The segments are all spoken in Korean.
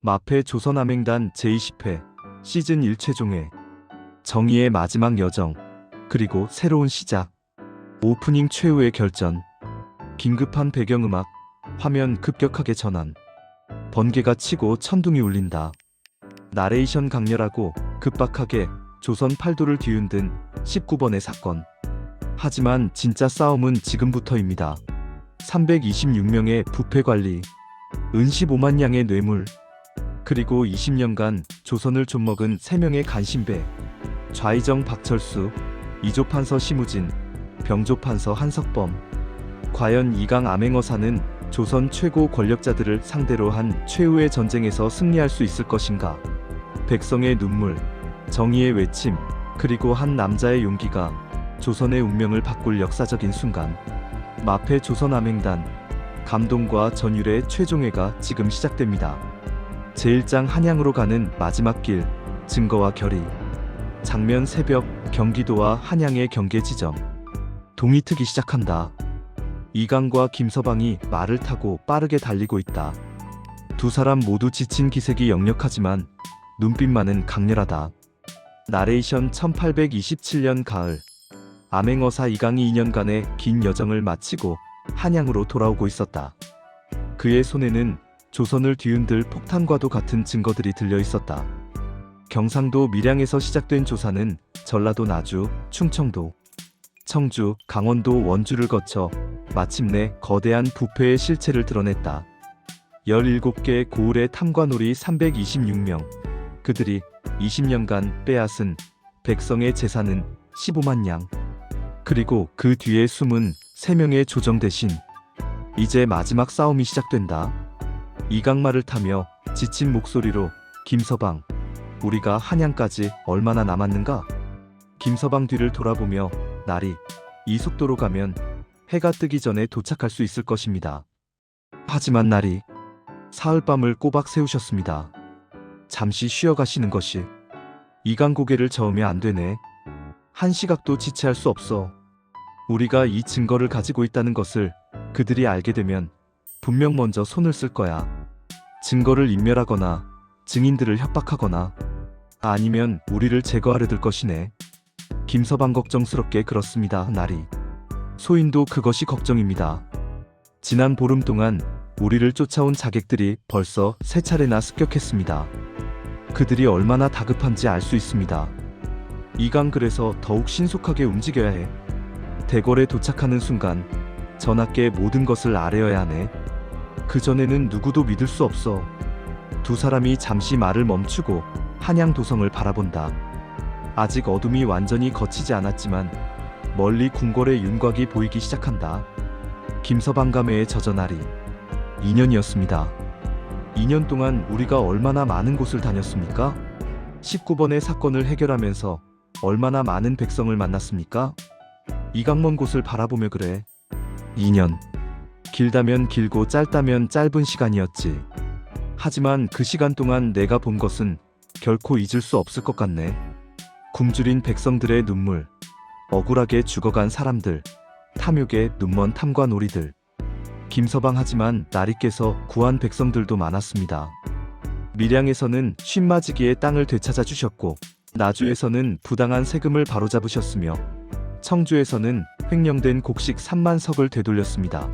마패 조선암행단 제20회 시즌 1 최종회 정의의 마지막 여정 그리고 새로운 시작 오프닝 최후의 결전 긴급한 배경음악 화면 급격하게 전환 번개가 치고 천둥이 울린다. 나레이션 강렬하고 급박하게 조선 팔도를 뒤흔든 19번의 사건. 하지만 진짜 싸움은 지금부터입니다. 326명의 부패관리, 은 15만 양의 뇌물, 그리고 20년간 조선을 좀먹은 3명의 간신배, 좌의정 박철수, 이조판서 심우진, 병조판서 한석범. 과연 이강 암행어사는 조선 최고 권력자들을 상대로 한 최후의 전쟁에서 승리할 수 있을 것인가? 백성의 눈물, 정의의 외침, 그리고 한 남자의 용기가 조선의 운명을 바꿀 역사적인 순간. 마패 조선암행단 감동과 전율의 최종회가 지금 시작됩니다. 제1장 한양으로 가는 마지막 길, 증거와 결의. 장면 새벽, 경기도와 한양의 경계 지점. 동이 트기 시작한다. 이강과 김서방이 말을 타고 빠르게 달리고 있다. 두 사람 모두 지친 기색이 역력하지만 눈빛만은 강렬하다. 나레이션 1827년 가을. 암행어사 이강이 2년간의 긴 여정을 마치고 한양으로 돌아오고 있었다. 그의 손에는 조선을 뒤흔들 폭탄과도 같은 증거들이 들려 있었다. 경상도 밀양에서 시작된 조사는 전라도 나주, 충청도, 청주, 강원도 원주를 거쳐 마침내 거대한 부패의 실체를 드러냈다. 17개의 고을의 탐관오리 326명. 그들이 20년간 빼앗은 백성의 재산은 15만 양. 그리고 그 뒤에 숨은 3명의 조정 대신. 이제 마지막 싸움이 시작된다. 이강말을 타며 지친 목소리로 김서방, 우리가 한양까지 얼마나 남았는가? 김서방 뒤를 돌아보며 나리, 이 속도로 가면 해가 뜨기 전에 도착할 수 있을 것입니다. 하지만 나리, 사흘밤을 꼬박 세우셨습니다. 잠시 쉬어가시는 것이. 이강 고개를 저으며 안 되네. 한 시각도 지체할 수 없어. 우리가 이 증거를 가지고 있다는 것을 그들이 알게 되면 분명 먼저 손을 쓸 거야. 증거를 인멸하거나 증인들을 협박하거나 아니면 우리를 제거하려 들 것이네. 김서방 걱정스럽게 그렇습니다. 나리. 소인도 그것이 걱정입니다. 지난 보름 동안 우리를 쫓아온 자객들이 벌써 3차례나 습격했습니다. 그들이 얼마나 다급한지 알 수 있습니다. 이강 그래서 더욱 신속하게 움직여야 해. 대궐에 도착하는 순간 전하께 모든 것을 아뢰어야 하네. 그전에는 누구도 믿을 수 없어. 두 사람이 잠시 말을 멈추고 한양 도성을 바라본다. 아직 어둠이 완전히 걷히지 않았지만 멀리 궁궐의 윤곽이 보이기 시작한다. 김서방 감회에 젖어 나리. 2년이었습니다. 2년 동안 우리가 얼마나 많은 곳을 다녔습니까? 19번의 사건을 해결하면서 얼마나 많은 백성을 만났습니까? 이강먼 곳을 바라보며 그래. 2년. 길다면 길고 짧다면 짧은 시간이었지. 하지만 그 시간 동안 내가 본 것은 결코 잊을 수 없을 것 같네. 굶주린 백성들의 눈물, 억울하게 죽어간 사람들, 탐욕에 눈먼 탐관오리들. 김서방 하지만 나리께서 구한 백성들도 많았습니다. 밀양에서는 쉰맞이기의 땅을 되찾아 주셨고 나주에서는 부당한 세금을 바로잡으셨으며 청주에서는 횡령된 곡식 3만 석을 되돌렸습니다.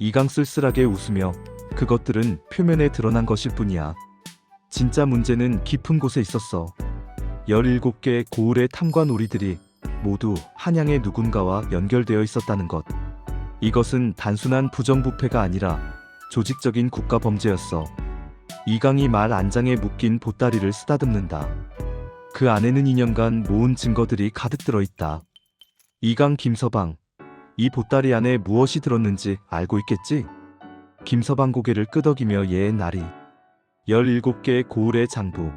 이강 쓸쓸하게 웃으며 그것들은 표면에 드러난 것일 뿐이야. 진짜 문제는 깊은 곳에 있었어. 17개의 고을의 탐관오리들이 모두 한양의 누군가와 연결되어 있었다는 것. 이것은 단순한 부정부패가 아니라 조직적인 국가범죄였어. 이강이 말 안장에 묶인 보따리를 쓰다듬는다. 그 안에는 2년간 모은 증거들이 가득 들어있다. 이강 김서방, 이 보따리 안에 무엇이 들었는지 알고 있겠지? 김서방 고개를 끄덕이며 예의 나리. 17개의 고을의 장부,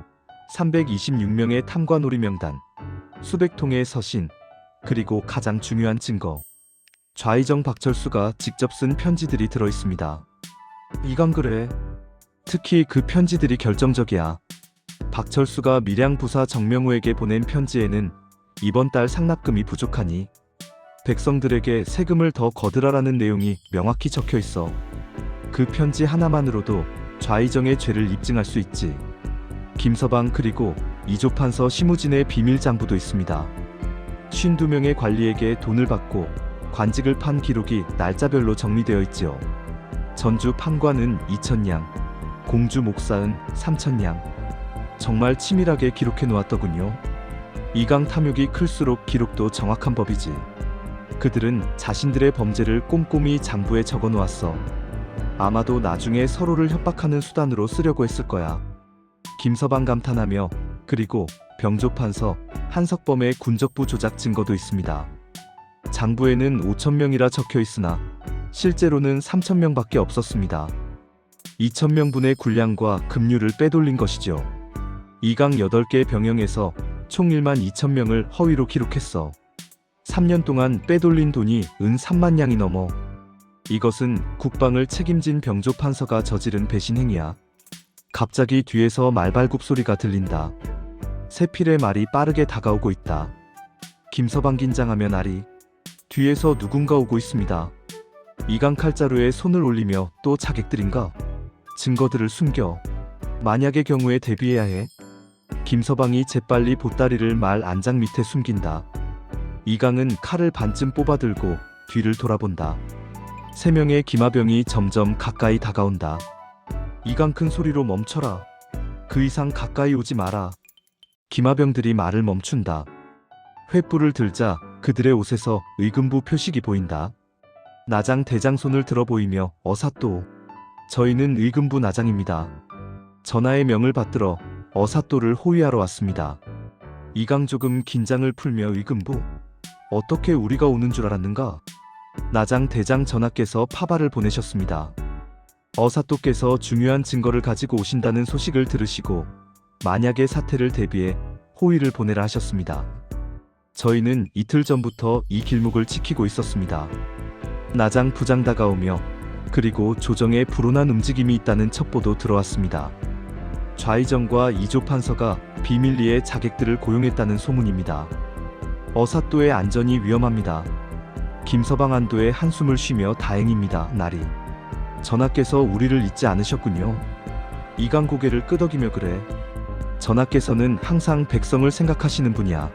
326명의 탐관오리 명단, 수백 통의 서신, 그리고 가장 중요한 증거. 좌의정 박철수가 직접 쓴 편지들이 들어있습니다. 이강 그래. 특히 그 편지들이 결정적이야. 박철수가 밀양 부사 정명호에게 보낸 편지에는 이번 달 상납금이 부족하니 백성들에게 세금을 더 거두라라는 내용이 명확히 적혀 있어. 그 편지 하나만으로도 좌의정의 죄를 입증할 수 있지. 김서방 그리고 이조판서 심우진의 비밀 장부도 있습니다. 52명의 관리에게 돈을 받고 관직을 판 기록이 날짜별로 정리되어 있지요. 전주 판관은 2,000냥, 공주 목사은 3,000냥. 정말 치밀하게 기록해 놓았더군요. 이강 탐욕이 클수록 기록도 정확한 법이지. 그들은 자신들의 범죄를 꼼꼼히 장부에 적어 놓았어. 아마도 나중에 서로를 협박하는 수단으로 쓰려고 했을 거야. 김서방 감탄하며 그리고 병조판서 한석범의 군적부 조작 증거도 있습니다. 장부에는 5,000명이라 적혀 있으나 실제로는 3,000명밖에 없었습니다. 2,000명분의 군량과 급류를 빼돌린 것이죠. 이강 8개 병영에서 총 12,000명을 허위로 기록했어. 3년 동안 빼돌린 돈이 은 3만 냥이 넘어. 이것은 국방을 책임진 병조판서가 저지른 배신 행위야. 갑자기 뒤에서 말발굽 소리가 들린다. 세필의 말이 빠르게 다가오고 있다. 김서방 긴장하며 나리. 뒤에서 누군가 오고 있습니다. 이강 칼자루에 손을 올리며 또 자객들인가? 증거들을 숨겨. 만약의 경우에 대비해야 해. 김서방이 재빨리 보따리를 말 안장 밑에 숨긴다. 이강은 칼을 반쯤 뽑아들고 뒤를 돌아본다. 3명의 기마병이 점점 가까이 다가온다. 이강 큰 소리로 멈춰라. 그 이상 가까이 오지 마라. 기마병들이 말을 멈춘다. 횃불을 들자 그들의 옷에서 의금부 표식이 보인다. 나장 대장 손을 들어 보이며 어사또. 저희는 의금부 나장입니다. 전하의 명을 받들어 어사또를 호위하러 왔습니다. 이강 조금 긴장을 풀며 의금부? 어떻게 우리가 오는 줄 알았는가? 나장 대장 전하께서 파발을 보내셨습니다. 어사또께서 중요한 증거를 가지고 오신다는 소식을 들으시고 만약의 사태를 대비해 호위를 보내라 하셨습니다. 저희는 이틀 전부터 이 길목을 지키고 있었습니다. 나장 부장 다가오며 그리고 조정에 불온한 움직임이 있다는 첩보도 들어왔습니다. 좌의정과 이조판서가 비밀리에 자객들을 고용했다는 소문입니다. 어사또의 안전이 위험합니다. 김서방 안도에 한숨을 쉬며 다행입니다. 나리. 전하께서 우리를 잊지 않으셨군요. 이강 고개를 끄덕이며 그래. 전하께서는 항상 백성을 생각하시는 분이야.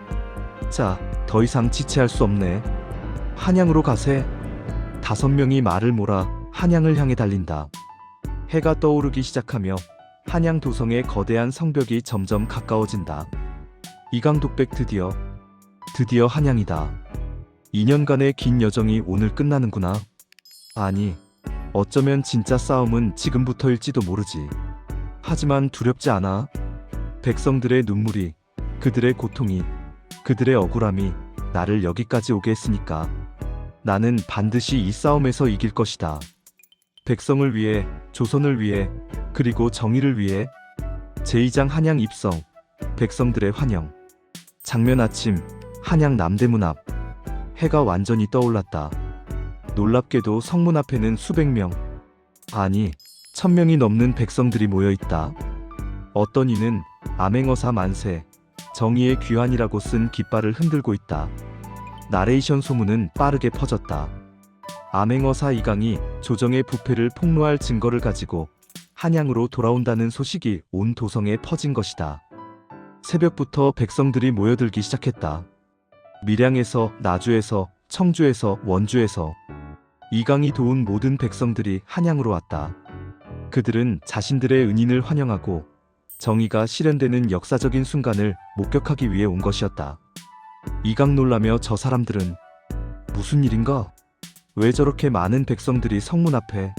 자, 더 이상 지체할 수 없네. 한양으로 가세. 5명이 말을 몰아 한양을 향해 달린다. 해가 떠오르기 시작하며 한양 도성의 거대한 성벽이 점점 가까워진다. 이강 독백 드디어 한양이다. 2년간의 긴 여정이 오늘 끝나는구나. 아니, 어쩌면 진짜 싸움은 지금부터일지도 모르지. 하지만 두렵지 않아. 백성들의 눈물이, 그들의 고통이, 그들의 억울함이 나를 여기까지 오게 했으니까. 나는 반드시 이 싸움에서 이길 것이다. 백성을 위해, 조선을 위해, 그리고 정의를 위해. 제2장 한양 입성, 백성들의 환영. 장면 아침, 한양 남대문 앞. 해가 완전히 떠올랐다. 놀랍게도 성문 앞에는 수백 명, 아니 1,000명이 넘는 백성들이 모여있다. 어떤 이는 암행어사 만세, 정의의 귀환이라고 쓴 깃발을 흔들고 있다. 나레이션 소문은 빠르게 퍼졌다. 암행어사 이강이 조정의 부패를 폭로할 증거를 가지고 한양으로 돌아온다는 소식이 온 도성에 퍼진 것이다. 새벽부터 백성들이 모여들기 시작했다. 밀양에서, 나주에서, 청주에서, 원주에서 이강이 도운 모든 백성들이 한양으로 왔다. 그들은 자신들의 은인을 환영하고 정의가 실현되는 역사적인 순간을 목격하기 위해 온 것이었다. 이강 놀라며 저 사람들은 무슨 일인가? 왜 저렇게 많은 백성들이 성문 앞에?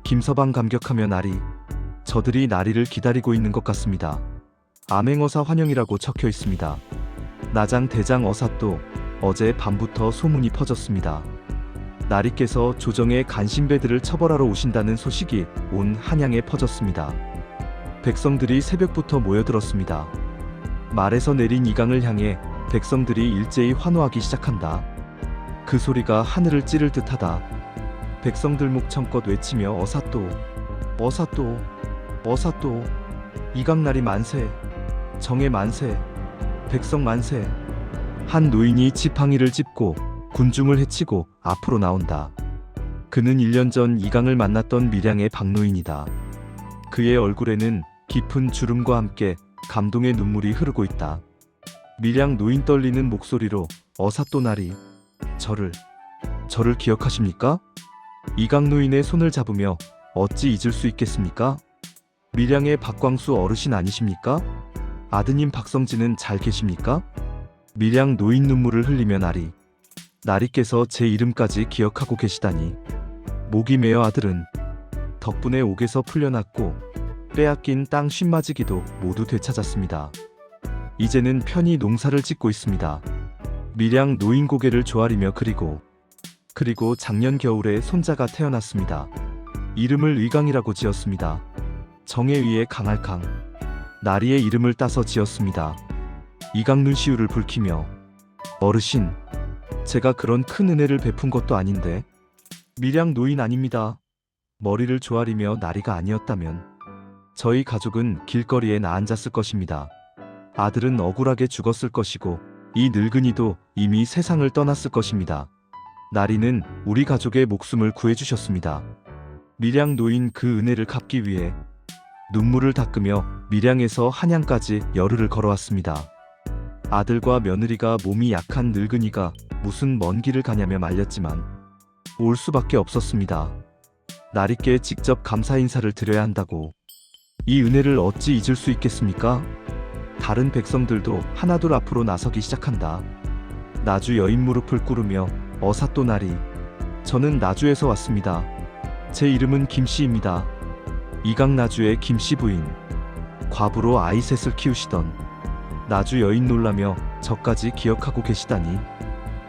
김서방 감격하며 나리, 저들이 나리를 기다리고 있는 것 같습니다. 암행어사 환영이라고 적혀 있습니다. 나장 대장 어사또, 어제 밤부터 소문이 퍼졌습니다. 나리께서 조정의 간신배들을 처벌하러 오신다는 소식이 온 한양에 퍼졌습니다. 백성들이 새벽부터 모여들었습니다. 말에서 내린 이강을 향해 백성들이 일제히 환호하기 시작한다. 그 소리가 하늘을 찌를 듯하다. 백성들 목청껏 외치며 어사또, 어사또, 어사또, 이강나리 만세, 정의 만세, 백성 만세. 한 노인이 지팡이를 짚고 군중을 해치고 앞으로 나온다. 그는 1년 전 이강을 만났던 밀양의 박노인이다. 그의 얼굴에는 깊은 주름과 함께 감동의 눈물이 흐르고 있다. 밀양 노인 떨리는 목소리로 어사또나리, 저를 기억하십니까? 이강 노인의 손을 잡으며 어찌 잊을 수 있겠습니까? 밀양의 박광수 어르신 아니십니까? 아드님 박성진은 잘 계십니까? 밀양 노인 눈물을 흘리며 나리께서 제 이름까지 기억하고 계시다니. 목이 메어 아들은 덕분에 옥에서 풀려났고 빼앗긴 땅 50마지기도 모두 되찾았습니다. 이제는 편히 농사를 짓고 있습니다. 밀양 노인 고개를 조아리며 그리고 작년 겨울에 손자가 태어났습니다. 이름을 의강이라고 지었습니다. 정에 의해 강할 강, 나리의 이름을 따서 지었습니다. 이강 눈시울을 붉히며 어르신, 제가 그런 큰 은혜를 베푼 것도 아닌데. 밀양 노인 아닙니다. 머리를 조아리며 나리가 아니었다면 저희 가족은 길거리에 나앉았을 것입니다. 아들은 억울하게 죽었을 것이고 이 늙은이도 이미 세상을 떠났을 것입니다. 나리는 우리 가족의 목숨을 구해주셨습니다. 밀양 노인 그 은혜를 갚기 위해 눈물을 닦으며 밀양에서 한양까지 열흘을 걸어왔습니다. 아들과 며느리가 몸이 약한 늙은이가 무슨 먼 길을 가냐며 말렸지만 올 수밖에 없었습니다. 나리께 직접 감사 인사를 드려야 한다고. 이 은혜를 어찌 잊을 수 있겠습니까? 다른 백성들도 하나둘 앞으로 나서기 시작한다. 나주 여인 무릎을 꿇으며 어사또나리, 저는 나주에서 왔습니다. 제 이름은 김씨입니다. 이강 나주의 김씨 부인, 과부로 아이 셋을 키우시던 나주 여인 놀라며 저까지 기억하고 계시다니.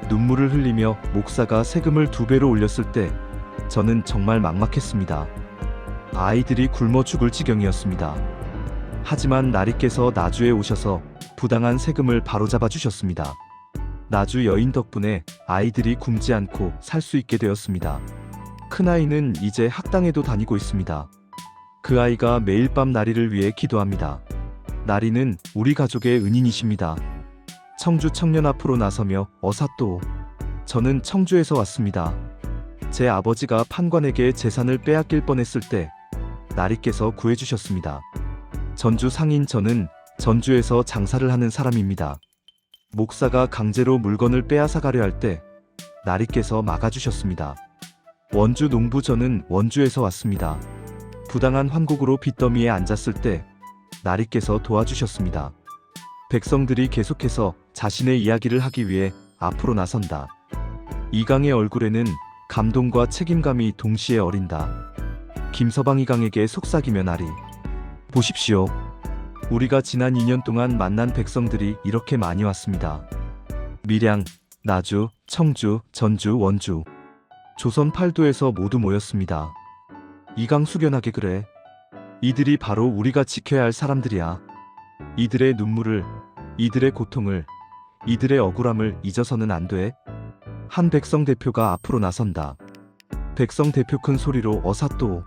눈물을 흘리며 목사가 세금을 2배로 올렸을 때 저는 정말 막막했습니다. 아이들이 굶어 죽을 지경이었습니다. 하지만 나리께서 나주에 오셔서 부당한 세금을 바로잡아 주셨습니다. 나주 여인 덕분에 아이들이 굶지 않고 살 수 있게 되었습니다. 큰아이는 이제 학당에도 다니고 있습니다. 그 아이가 매일 밤 나리를 위해 기도합니다. 나리는 우리 가족의 은인이십니다. 청주 청년 앞으로 나서며 어사또, 저는 청주에서 왔습니다. 제 아버지가 판관에게 재산을 빼앗길 뻔했을 때 나리께서 구해주셨습니다. 전주 상인 저는 전주에서 장사를 하는 사람입니다. 목사가 강제로 물건을 빼앗아 가려 할 때 나리께서 막아주셨습니다. 원주 농부 저는 원주에서 왔습니다. 부당한 환곡으로 빚더미에 앉았을 때 나리께서 도와주셨습니다. 백성들이 계속해서 자신의 이야기를 하기 위해 앞으로 나선다. 이강의 얼굴에는 감동과 책임감이 동시에 어린다. 김서방 이강에게 속삭이며 나리, 보십시오. 우리가 지난 2년 동안 만난 백성들이 이렇게 많이 왔습니다. 밀양, 나주, 청주, 전주, 원주, 조선 8도에서 모두 모였습니다. 이강 숙연하게 그래. 이들이 바로 우리가 지켜야 할 사람들이야. 이들의 눈물을, 이들의 고통을, 이들의 억울함을 잊어서는 안 돼. 한 백성 대표가 앞으로 나선다. 백성 대표 큰 소리로 어사또,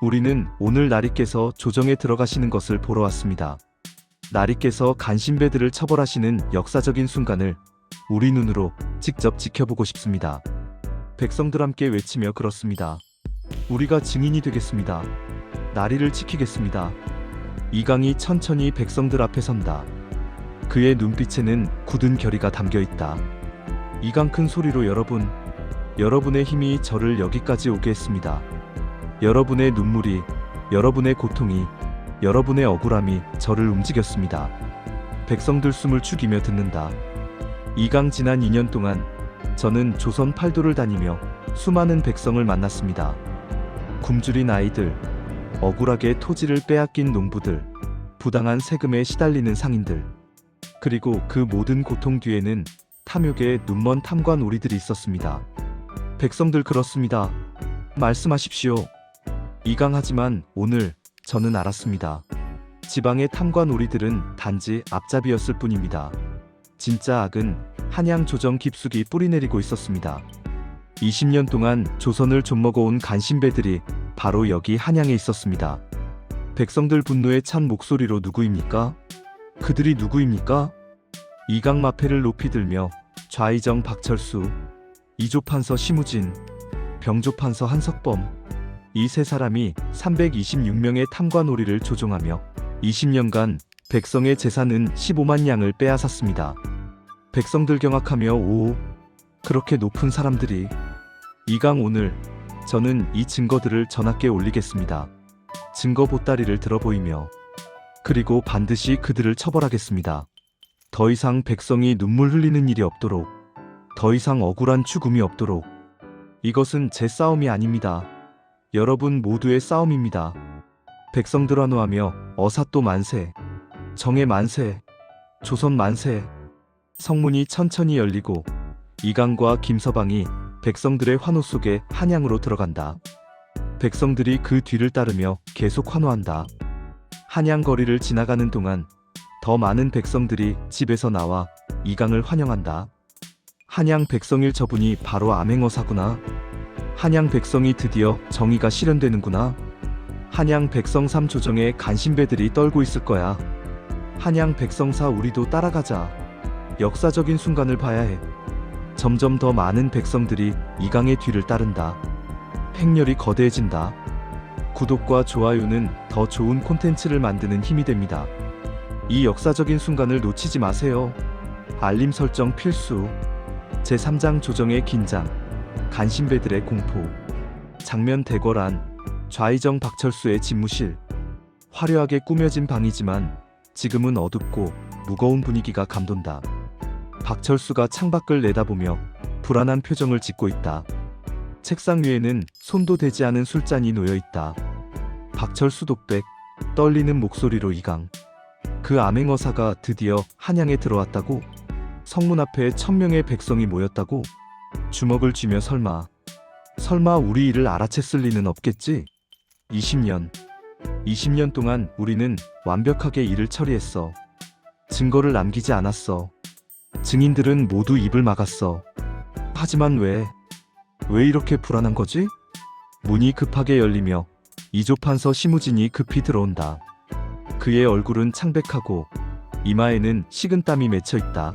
우리는 오늘 나리께서 조정에 들어가시는 것을 보러 왔습니다. 나리께서 간신배들을 처벌하시는 역사적인 순간을 우리 눈으로 직접 지켜보고 싶습니다. 백성들 함께 외치며 그렇습니다. 우리가 증인이 되겠습니다. 나리를 지키겠습니다. 이강이 천천히 백성들 앞에 선다. 그의 눈빛에는 굳은 결의가 담겨 있다. 이강 큰 소리로 여러분의 힘이 저를 여기까지 오게 했습니다. 여러분의 눈물이, 여러분의 고통이, 여러분의 억울함이 저를 움직였습니다. 백성들 숨을 죽이며 듣는다. 이강 지난 2년 동안 저는 조선 8도를 다니며 수많은 백성을 만났습니다. 굶주린 아이들, 억울하게 토지를 빼앗긴 농부들, 부당한 세금에 시달리는 상인들, 그리고 그 모든 고통 뒤에는 탐욕에 눈먼 탐관 오리들이 있었습니다. 백성들 그렇습니다. 말씀하십시오. 이강하지만 오늘 저는 알았습니다. 지방의 탐관 오리들은 단지 앞잡이였을 뿐입니다. 진짜 악은 한양 조정 깊숙이 뿌리내리고 있었습니다. 20년 동안 조선을 좀먹어온 간신배들이 바로 여기 한양에 있었습니다. 백성들 분노에 찬 목소리로 누구입니까? 그들이 누구입니까? 이강 마패를 높이 들며 좌의정 박철수, 이조판서 심우진, 병조판서 한석범, 이 세 사람이 326명의 탐관오리를 조종하며 20년간 백성의 재산은 15만 양을 빼앗았습니다. 백성들 경악하며 오, 그렇게 높은 사람들이. 이강 오늘 저는 이 증거들을 전하께 올리겠습니다. 증거 보따리를 들어 보이며 그리고 반드시 그들을 처벌하겠습니다. 더 이상 백성이 눈물 흘리는 일이 없도록, 더 이상 억울한 죽음이 없도록. 이것은 제 싸움이 아닙니다. 여러분 모두의 싸움입니다. 백성들 환호하며 어사또 만세, 정의 만세, 조선 만세. 성문이 천천히 열리고 이강과 김서방이 백성들의 환호 속에 한양으로 들어간다. 백성들이 그 뒤를 따르며 계속 환호한다. 한양 거리를 지나가는 동안 더 많은 백성들이 집에서 나와 이강을 환영한다. 한양 백성일 저분이 바로 암행어사구나. 한양 백성이 드디어 정의가 실현되는구나. 한양 백성삼 조정에 간신배들이 떨고 있을 거야. 한양 백성사 우리도 따라가자. 역사적인 순간을 봐야 해. 점점 더 많은 백성들이 이강의 뒤를 따른다. 행렬이 거대해진다. 구독과 좋아요는 더 좋은 콘텐츠를 만드는 힘이 됩니다. 이 역사적인 순간을 놓치지 마세요. 알림 설정 필수. 제3장 조정의 긴장, 간신배들의 공포. 장면 대궐안, 좌의정 박철수의 집무실. 화려하게 꾸며진 방이지만 지금은 어둡고 무거운 분위기가 감돈다. 박철수가 창밖을 내다보며 불안한 표정을 짓고 있다. 책상 위에는 손도 대지 않은 술잔이 놓여 있다. 박철수 독백, 떨리는 목소리로 이강. 그 암행어사가 드디어 한양에 들어왔다고? 성문 앞에 1000명의 백성이 모였다고? 주먹을 쥐며 설마 우리 일을 알아챘을 리는 없겠지? 20년 동안 우리는 완벽하게 일을 처리했어. 증거를 남기지 않았어. 증인들은 모두 입을 막았어. 하지만 왜 이렇게 불안한 거지? 문이 급하게 열리며 이조판서 심우진이 급히 들어온다. 그의 얼굴은 창백하고 이마에는 식은땀이 맺혀 있다.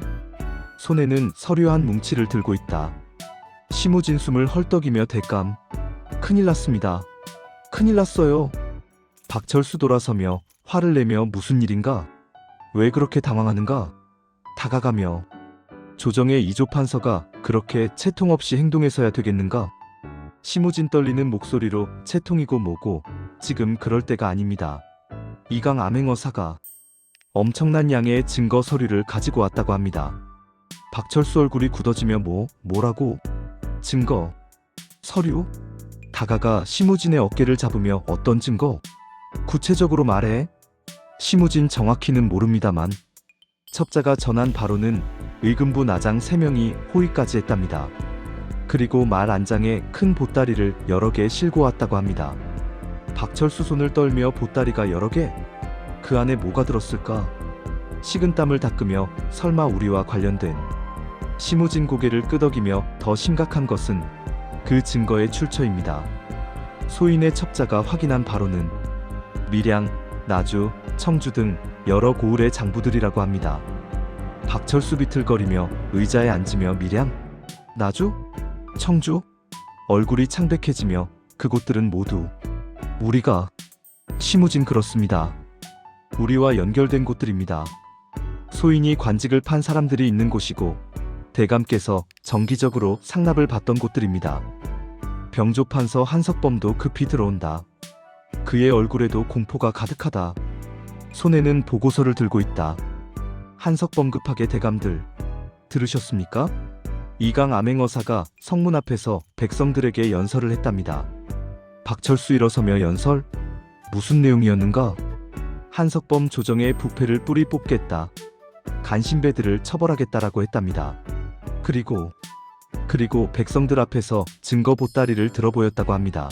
손에는 서류 한 뭉치를 들고 있다. 심우진 숨을 헐떡이며 대감. 큰일 났습니다. 큰일 났어요. 박철수 돌아서며 화를 내며 무슨 일인가? 왜 그렇게 당황하는가? 다가가며 조정의 이조판서가 그렇게 채통 없이 행동해서야 되겠는가? 심우진 떨리는 목소리로 채통이고 뭐고 지금 그럴 때가 아닙니다. 이강 암행어사가 엄청난 양의 증거 서류를 가지고 왔다고 합니다. 박철수 얼굴이 굳어지며 뭐라고? 증거? 서류? 다가가 심우진의 어깨를 잡으며 어떤 증거? 구체적으로 말해. 심우진 정확히는 모릅니다만 첩자가 전한 바로는 의금부 나장 3명이 호위까지 했답니다. 그리고 말 안장에 큰 보따리를 여러 개 싣고 왔다고 합니다. 박철수 손을 떨며 보따리가 여러 개? 그 안에 뭐가 들었을까? 식은땀을 닦으며 설마 우리와 관련된. 심우진 고개를 끄덕이며 더 심각한 것은 그 증거의 출처입니다. 소인의 첩자가 확인한 바로는 밀양, 나주, 청주 등 여러 고을의 장부들이라고 합니다. 박철수 비틀거리며 의자에 앉으며 밀양, 나주, 청주? 얼굴이 창백해지며 그곳들은 모두 우리가. 심우진 그렇습니다. 우리와 연결된 곳들입니다. 소인이 관직을 판 사람들이 있는 곳이고 대감께서 정기적으로 상납을 받던 곳들입니다. 병조판서 한석범도 급히 들어온다. 그의 얼굴에도 공포가 가득하다. 손에는 보고서를 들고 있다. 한석범 급하게 대감들, 들으셨습니까? 이강 암행어사가 성문 앞에서 백성들에게 연설을 했답니다. 박철수 일어서며 연설? 무슨 내용이었는가? 한석범 조정의 부패를 뿌리 뽑겠다. 간신배들을 처벌하겠다라고 했답니다. 그리고 백성들 앞에서 증거 보따리를 들어보였다고 합니다.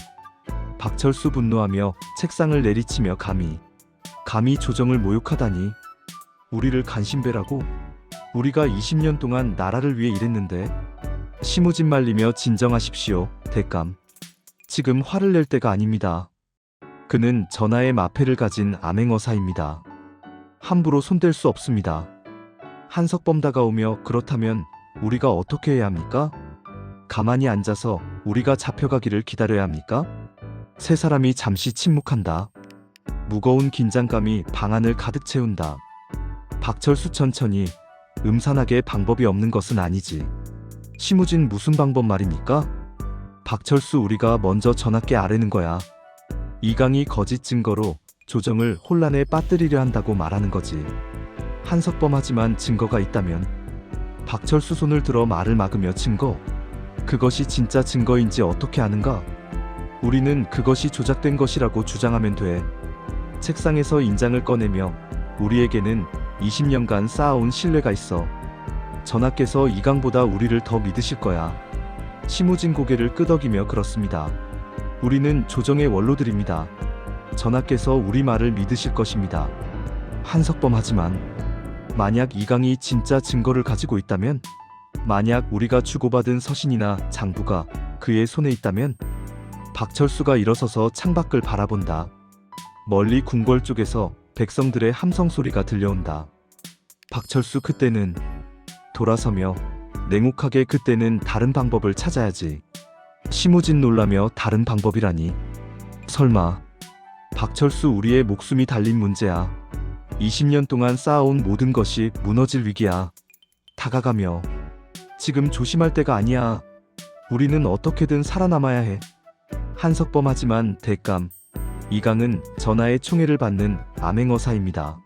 박철수 분노하며 책상을 내리치며 감히 조정을 모욕하다니. 우리를 간신배라고? 우리가 20년 동안 나라를 위해 일했는데. 심우진 말리며 진정하십시오, 대감. 지금 화를 낼 때가 아닙니다. 그는 전하의 마패를 가진 암행어사입니다. 함부로 손댈 수 없습니다. 한석범 다가오며 그렇다면 우리가 어떻게 해야 합니까? 가만히 앉아서 우리가 잡혀가기를 기다려야 합니까? 세 사람이 잠시 침묵한다. 무거운 긴장감이 방 안을 가득 채운다. 박철수 천천히 음산하게 방법이 없는 것은 아니지. 심우진 무슨 방법 말입니까? 박철수 우리가 먼저 전학계 아뢰는 거야. 이강이 거짓 증거로 조정을 혼란에 빠뜨리려 한다고 말하는 거지. 한석범 하지만 증거가 있다면 박철수 손을 들어 말을 막으며 증거. 그것이 진짜 증거인지 어떻게 아는가? 우리는 그것이 조작된 것이라고 주장하면 돼. 책상에서 인장을 꺼내며 우리에게는 20년간 쌓아온 신뢰가 있어. 전하께서 이강보다 우리를 더 믿으실 거야. 심우진 고개를 끄덕이며 그렇습니다. 우리는 조정의 원로들입니다. 전하께서 우리 말을 믿으실 것입니다. 한석범 하지만 만약 이강이 진짜 증거를 가지고 있다면, 만약 우리가 주고받은 서신이나 장부가 그의 손에 있다면. 박철수가 일어서서 창밖을 바라본다. 멀리 궁궐 쪽에서 백성들의 함성 소리가 들려온다. 박철수 그때는 돌아서며 냉혹하게 그때는 다른 방법을 찾아야지. 심우진 놀라며 다른 방법이라니. 설마. 박철수 우리의 목숨이 달린 문제야. 20년 동안 쌓아온 모든 것이 무너질 위기야. 다가가며. 지금 조심할 때가 아니야. 우리는 어떻게든 살아남아야 해. 한석범 하지만 대감. 이강은 전하의 총애를 받는 암행어사입니다.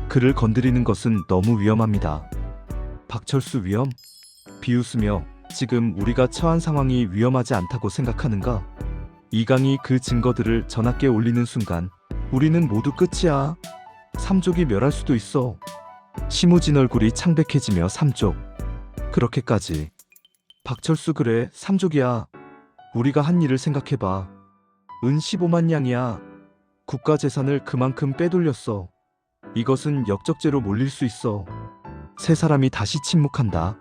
그를 건드리는 것은 너무 위험합니다. 박철수 위험? 비웃으며 지금 우리가 처한 상황이 위험하지 않다고 생각하는가? 이강이 그 증거들을 전하께 올리는 순간 우리는 모두 끝이야. 삼족이 멸할 수도 있어. 심우진 얼굴이 창백해지며 삼족. 그렇게까지. 박철수 그래 삼족이야. 우리가 한 일을 생각해봐. 은 15만 냥이야. 국가 재산을 그만큼 빼돌렸어. 이것은 역적죄로 몰릴 수 있어. 세 사람이 다시 침묵한다.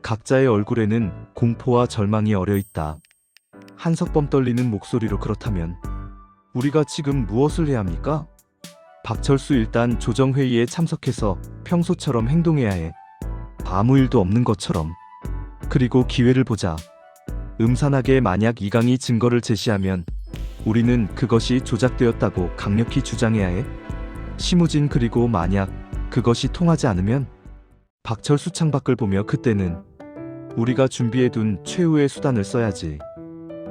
각자의 얼굴에는 공포와 절망이 어려있다. 한석범 떨리는 목소리로 그렇다면 우리가 지금 무엇을 해야 합니까? 박철수 일단 조정회의에 참석해서 평소처럼 행동해야 해. 아무 일도 없는 것처럼. 그리고 기회를 보자. 음산하게 만약 이강이 증거를 제시하면 우리는 그것이 조작되었다고 강력히 주장해야 해. 심우진 그리고 만약 그것이 통하지 않으면 박철수 창밖을 보며 그때는 우리가 준비해둔 최후의 수단을 써야지.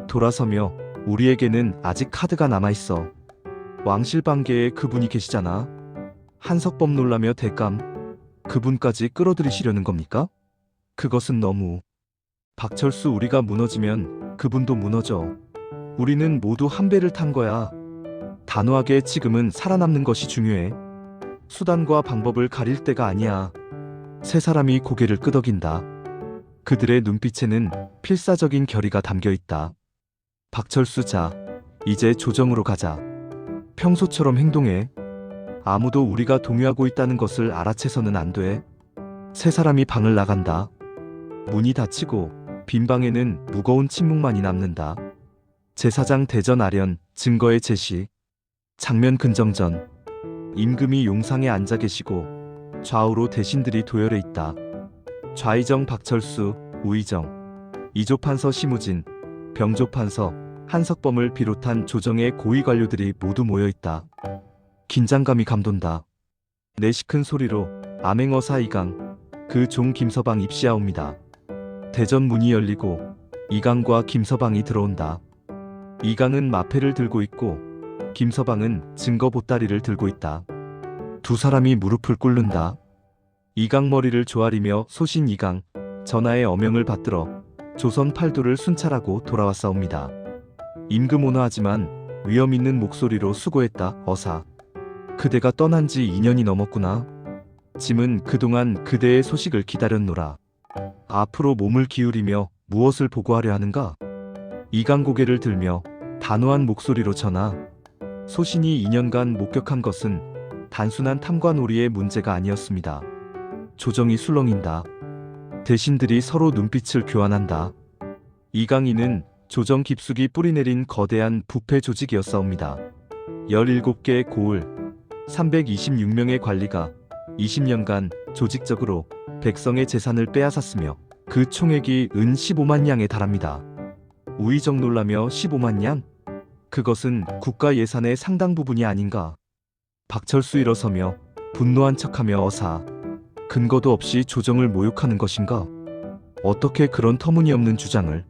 돌아서며 우리에게는 아직 카드가 남아있어. 왕실방계에 그분이 계시잖아. 한석범 놀라며 대감. 그분까지 끌어들이시려는 겁니까? 그것은 너무. 박철수 우리가 무너지면 그분도 무너져. 우리는 모두 한 배를 탄 거야. 단호하게 지금은 살아남는 것이 중요해. 수단과 방법을 가릴 때가 아니야. 세 사람이 고개를 끄덕인다. 그들의 눈빛에는 필사적인 결의가 담겨 있다. 박철수 자, 이제 조정으로 가자. 평소처럼 행동해. 아무도 우리가 동요하고 있다는 것을 알아채서는 안 돼. 세 사람이 방을 나간다. 문이 닫히고 빈 방에는 무거운 침묵만이 남는다. 제사장 대전 아련, 증거의 제시. 장면 근정전. 임금이 용상에 앉아 계시고 좌우로 대신들이 도열해 있다. 좌의정 박철수, 우의정, 이조판서 심우진, 병조판서 한석범을 비롯한 조정의 고위 관료들이 모두 모여 있다. 긴장감이 감돈다. 내시큰 소리로 암행어사 이강, 그 종 김서방 입시하옵니다. 대전 문이 열리고 이강과 김서방이 들어온다. 이강은 마패를 들고 있고 김서방은 증거 보따리를 들고 있다. 두 사람이 무릎을 꿇는다. 이강 머리를 조아리며 소신 이강, 전하의 어명을 받들어 조선 팔도를 순찰하고 돌아왔사옵니다. 임금 온화하지만 위험 있는 목소리로 수고했다. 어사. 그대가 떠난 지 2년이 넘었구나. 짐은 그동안 그대의 소식을 기다렸노라. 앞으로 몸을 기울이며 무엇을 보고하려 하는가? 이강 고개를 들며 단호한 목소리로 전하. 소신이 2년간 목격한 것은 단순한 탐관오리의 문제가 아니었습니다. 조정이 술렁인다. 대신들이 서로 눈빛을 교환한다. 이강인은 조정 깊숙이 뿌리내린 거대한 부패 조직이었사옵니다. 17개의 고을, 326명의 관리가 20년간 조직적으로 백성의 재산을 빼앗았으며 그 총액이 은 15만 냥에 달합니다. 우의정 놀라며 15만 냥? 그것은 국가 예산의 상당 부분이 아닌가. 박철수 일어서며 분노한 척하며 어사. 근거도 없이 조정을 모욕하는 것인가? 어떻게 그런 터무니없는 주장을?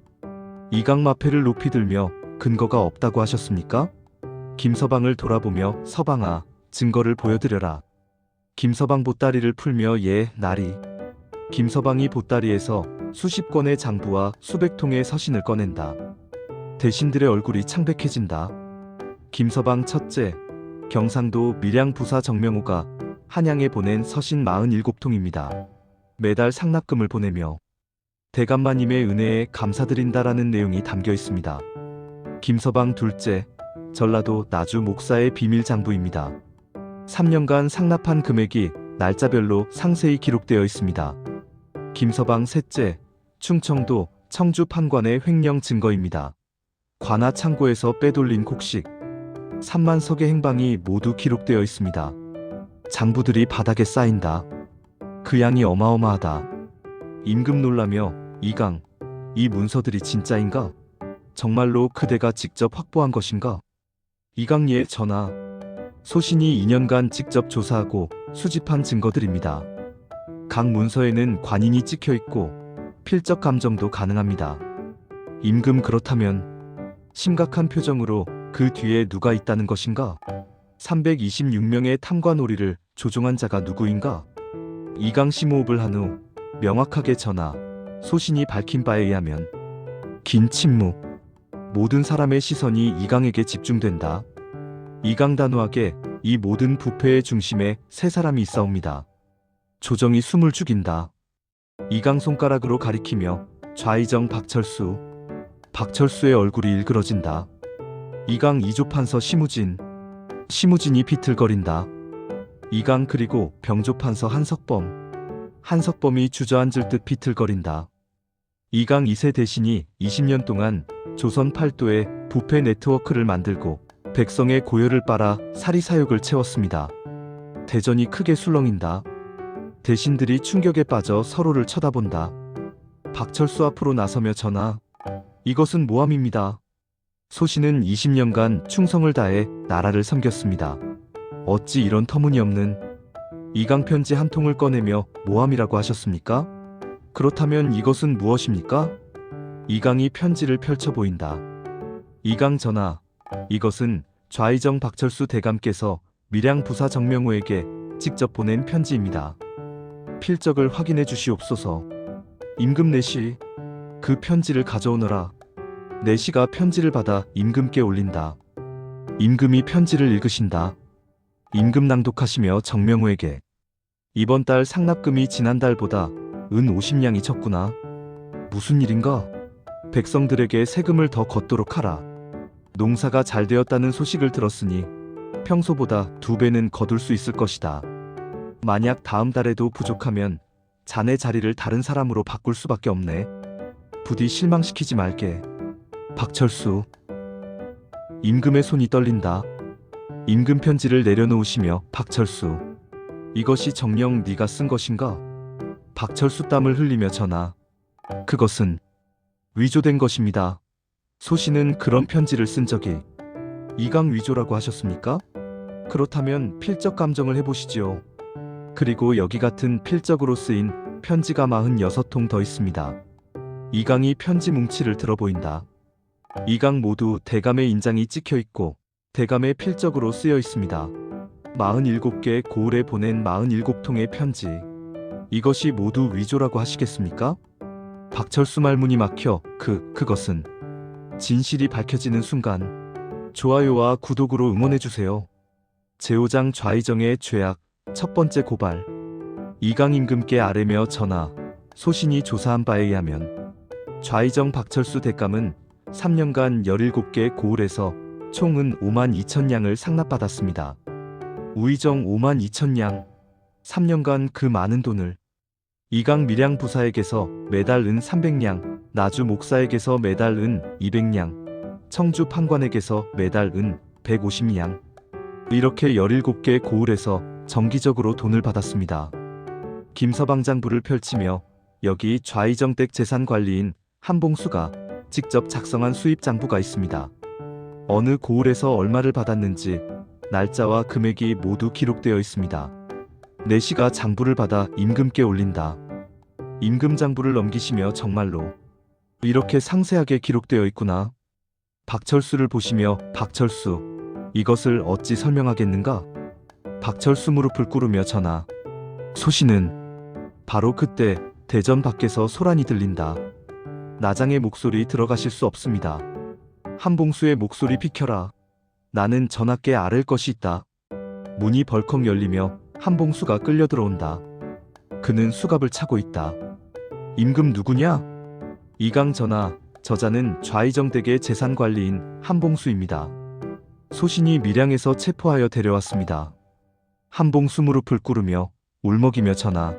이강 마패를 높이 들며 근거가 없다고 하셨습니까? 김서방을 돌아보며 서방아, 증거를 보여드려라. 김서방 보따리를 풀며 나리. 김서방이 보따리에서 수십 권의 장부와 수백 통의 서신을 꺼낸다. 대신들의 얼굴이 창백해진다. 김서방 첫째, 경상도 밀양 부사 정명호가 한양에 보낸 서신 47통입니다. 매달 상납금을 보내며 대감마님의 은혜에 감사드린다라는 내용이 담겨 있습니다. 김서방 둘째, 전라도 나주 목사의 비밀 장부입니다. 3년간 상납한 금액이 날짜별로 상세히 기록되어 있습니다. 김서방 셋째, 충청도 청주 판관의 횡령 증거입니다. 관아 창고에서 빼돌린 곡식 3만 석의 행방이 모두 기록되어 있습니다. 장부들이 바닥에 쌓인다. 그 양이 어마어마하다. 임금 놀라며 이강, 이 문서들이 진짜인가? 정말로 그대가 직접 확보한 것인가? 이강리의 전하, 소신이 2년간 직접 조사하고 수집한 증거들입니다. 각 문서에는 관인이 찍혀 있고 필적 감정도 가능합니다. 임금 그렇다면 심각한 표정으로 그 뒤에 누가 있다는 것인가? 326명의 탐관오리를 조종한 자가 누구인가? 이강 심호흡을 한 후 명확하게 전하, 소신이 밝힌 바에 의하면 긴 침묵. 모든 사람의 시선이 이강에게 집중된다. 이강 단호하게 이 모든 부패의 중심에 세 사람이 있사옵니다. 조정이 숨을 죽인다. 이강 손가락으로 가리키며 좌의정 박철수. 박철수의 얼굴이 일그러진다. 이강 이조판서 심우진. 심우진이 비틀거린다. 이강 그리고 병조판서 한석범. 한석범이 주저앉을 듯 비틀거린다. 이강 2세 대신이 20년 동안 조선 팔도에 부패 네트워크를 만들고 백성의 고열을 빨아 사리사욕을 채웠습니다. 대전이 크게 술렁인다. 대신들이 충격에 빠져 서로를 쳐다본다. 박철수 앞으로 나서며 전하, 이것은 모함입니다. 소신은 20년간 충성을 다해 나라를 섬겼습니다. 어찌 이런 터무니없는 이강 편지 한 통을 꺼내며 모함이라고 하셨습니까? 그렇다면 이것은 무엇입니까? 이강이 편지를 펼쳐 보인다. 이강 전하, 이것은 좌의정 박철수 대감께서 밀양 부사 정명호에게 직접 보낸 편지입니다. 필적을 확인해 주시옵소서. 임금 내시, 그 편지를 가져오너라. 내시가 편지를 받아 임금께 올린다. 임금이 편지를 읽으신다. 임금 낭독하시며 정명호에게 이번 달 상납금이 지난달보다 은 50냥이 적구나. 무슨 일인가? 백성들에게 세금을 더 걷도록 하라. 농사가 잘 되었다는 소식을 들었으니 평소보다 2배는 거둘 수 있을 것이다. 만약 다음 달에도 부족하면 자네 자리를 다른 사람으로 바꿀 수밖에 없네. 부디 실망시키지 말게. 박철수. 임금의 손이 떨린다. 임금 편지를 내려놓으시며 박철수. 이것이 정녕 네가 쓴 것인가? 박철수 땀을 흘리며 전하. 그것은 위조된 것입니다. 소신은 그런 편지를 쓴 적이 이강 위조라고 하셨습니까? 그렇다면 필적 감정을 해보시지요. 그리고 여기 같은 필적으로 쓰인 편지가 46통 더 있습니다. 이강이 편지 뭉치를 들어보인다. 이강 모두 대감의 인장이 찍혀 있고 대감의 필적으로 쓰여 있습니다. 47개 고을에 보낸 47통의 편지. 이것이 모두 위조라고 하시겠습니까? 박철수 말문이 막혀 그것은 진실이 밝혀지는 순간 좋아요와 구독으로 응원해주세요. 제5장 좌의정의 죄악 첫 번째 고발. 이강 임금께 아뢰며 전하, 소신이 조사한 바에 의하면 좌의정 박철수 대감은 3년간 17개 고을에서 총은 52,000냥을 상납받았습니다. 우의정 52,000냥. 3년간 그 많은 돈을 이강 밀양 부사에게서 매달 은 300냥, 나주 목사에게서 매달 은 200냥, 청주 판관에게서 매달 은 150냥. 이렇게 17개 고을에서 정기적으로 돈을 받았습니다. 김서방 장부를 펼치며 여기 좌의정댁 재산관리인 한봉수가 직접 작성한 수입 장부가 있습니다. 어느 고을에서 얼마를 받았는지 날짜와 금액이 모두 기록되어 있습니다. 내시가 장부를 받아 임금께 올린다. 임금 장부를 넘기시며 정말로 이렇게 상세하게 기록되어 있구나. 박철수를 보시며 박철수, 이것을 어찌 설명하겠는가? 박철수 무릎을 꿇으며 전하. 소신은 바로 그때 대전 밖에서 소란이 들린다. 나장의 목소리 들어가실 수 없습니다. 한봉수의 목소리 비켜라. 나는 전하께 아랠 것이 있다. 문이 벌컥 열리며 한봉수가 끌려 들어온다. 그는 수갑을 차고 있다. 임금 누구냐? 이강 전하, 저자는 좌의정댁의 재산관리인 한봉수입니다. 소신이 밀양에서 체포하여 데려왔습니다. 한봉수 무릎을 꿇으며 울먹이며 전하.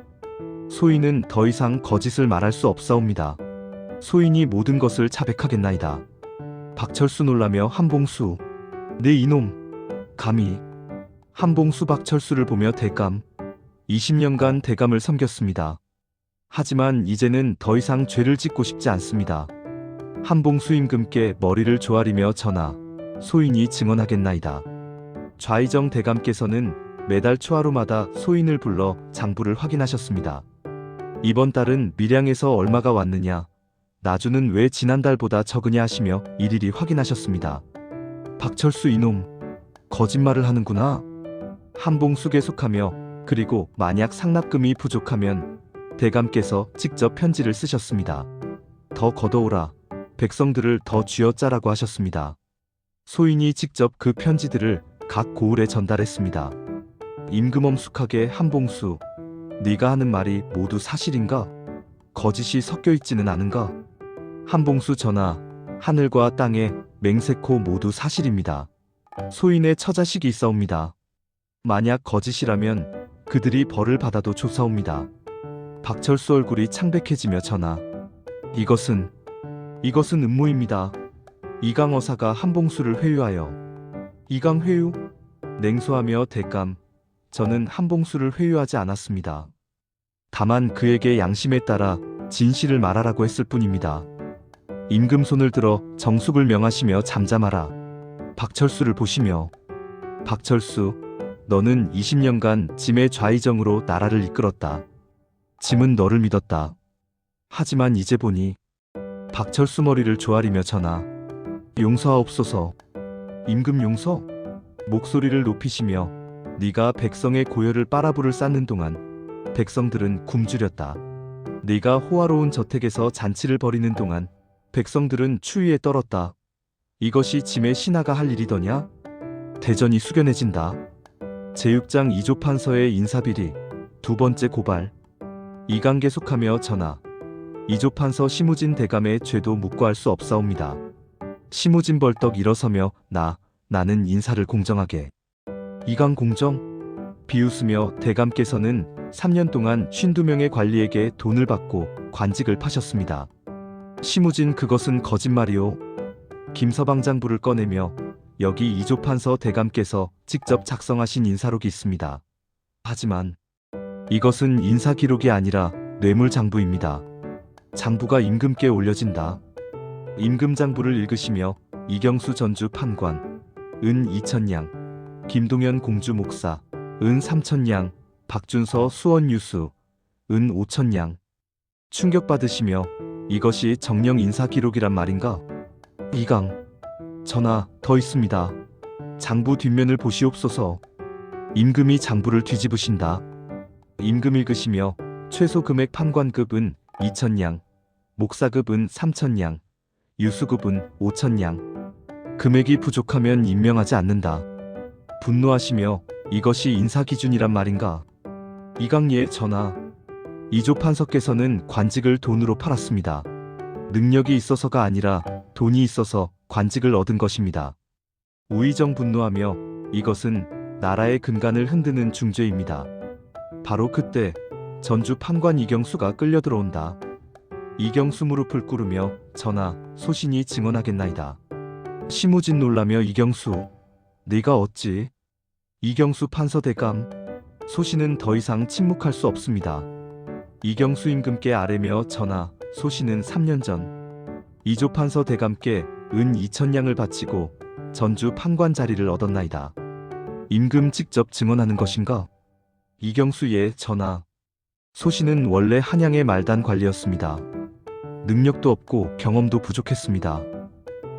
소인은 더 이상 거짓을 말할 수 없사옵니다. 소인이 모든 것을 자백하겠나이다. 박철수 놀라며 한봉수, 네 이놈, 감히. 한봉수 박철수를 보며 대감. 20년간 대감을 섬겼습니다. 하지만 이제는 더 이상 죄를 짓고 싶지 않습니다. 한봉수 임금께 머리를 조아리며 전하. 소인이 증언하겠나이다. 좌의정 대감께서는 매달 초하루마다 소인을 불러 장부를 확인하셨습니다. 이번 달은 밀양에서 얼마가 왔느냐, 나주는 왜 지난달보다 적으냐 하시며 일일이 확인하셨습니다. 박철수 이놈, 거짓말을 하는구나. 한봉수 계속하며 그리고 만약 상납금이 부족하면 대감께서 직접 편지를 쓰셨습니다. 더 걷어오라, 백성들을 더 쥐어짜라고 하셨습니다. 소인이 직접 그 편지들을 각 고을에 전달했습니다. 임금 엄숙하게 한봉수, 네가 하는 말이 모두 사실인가? 거짓이 섞여 있지는 않은가? 한봉수 전하, 하늘과 땅에 맹세코 모두 사실입니다. 소인의 처자식이 있사옵니다. 만약 거짓이라면 그들이 벌을 받아도 좋사옵니다. 박철수 얼굴이 창백해지며 전하. 이것은 음모입니다. 이강 어사가 한봉수를 회유하여. 이강 회유? 냉소하며 대감, 저는 한봉수를 회유하지 않았습니다. 다만 그에게 양심에 따라 진실을 말하라고 했을 뿐입니다. 임금 손을 들어 정숙을 명하시며 잠잠하라. 박철수를 보시며. 박철수, 너는 20년간 짐의 좌의정으로 나라를 이끌었다. 짐은 너를 믿었다. 하지만 이제 보니. 박철수 머리를 조아리며 전하. 용서하옵소서. 임금 용서? 목소리를 높이시며 네가 백성의 고열을 빨아불을 쌓는 동안 백성들은 굶주렸다. 네가 호화로운 저택에서 잔치를 벌이는 동안 백성들은 추위에 떨었다. 이것이 짐의 신하가 할 일이더냐? 대전이 숙연해진다. 제6장 2조 판서의 인사비리, 두 번째 고발. 이강 계속하며 전하. 2조 판서 심우진 대감의 죄도 묵과할 수 없사옵니다. 심우진 벌떡 일어서며 나는 인사를 공정하게. 이강 공정? 비웃으며 대감께서는 3년 동안 52명의 관리에게 돈을 받고 관직을 파셨습니다. 심우진 그것은 거짓말이오. 김서방 장부를 꺼내며 여기 이조판서 대감께서 직접 작성하신 인사록이 있습니다. 하지만 이것은 인사 기록이 아니라 뇌물 장부입니다. 장부가 임금께 올려진다. 임금 장부를 읽으시며 이경수 전주 판관, 은 2,000냥, 김동현 공주 목사, 은 3,000냥, 박준서 수원 유수, 은 5,000냥. 충격받으시며 이것이 정령 인사 기록이란 말인가? 이강, 전하, 더 있습니다. 장부 뒷면을 보시옵소서. 임금이 장부를 뒤집으신다. 임금 읽으시며 최소 금액 판관급은 2,000냥, 목사급은 3,000냥, 유수급은 5,000냥. 금액이 부족하면 임명하지 않는다. 분노하시며 이것이 인사 기준이란 말인가? 이강예 전하, 이조 판서께서는 관직을 돈으로 팔았습니다. 능력이 있어서가 아니라 돈이 있어서 관직을 얻은 것입니다. 우의정 분노하며 이것은 나라의 근간을 흔드는 중죄입니다. 바로 그때 전주 판관 이경수가 끌려 들어온다. 이경수 무릎을 꿇으며 전하, 소신이 증언하겠나이다. 심우진 놀라며 이경수, 네가 어찌? 이경수 판서 대감, 소신은 더 이상 침묵할 수 없습니다. 이경수 임금께 아뢰며 전하, 소신은 3년 전 이조 판서 대감께 은 2,000냥을 바치고 전주 판관 자리를 얻었나이다. 임금 직접 증언하는 것인가? 이경수의 전하. 소신은 원래 한양의 말단 관리였습니다. 능력도 없고 경험도 부족했습니다.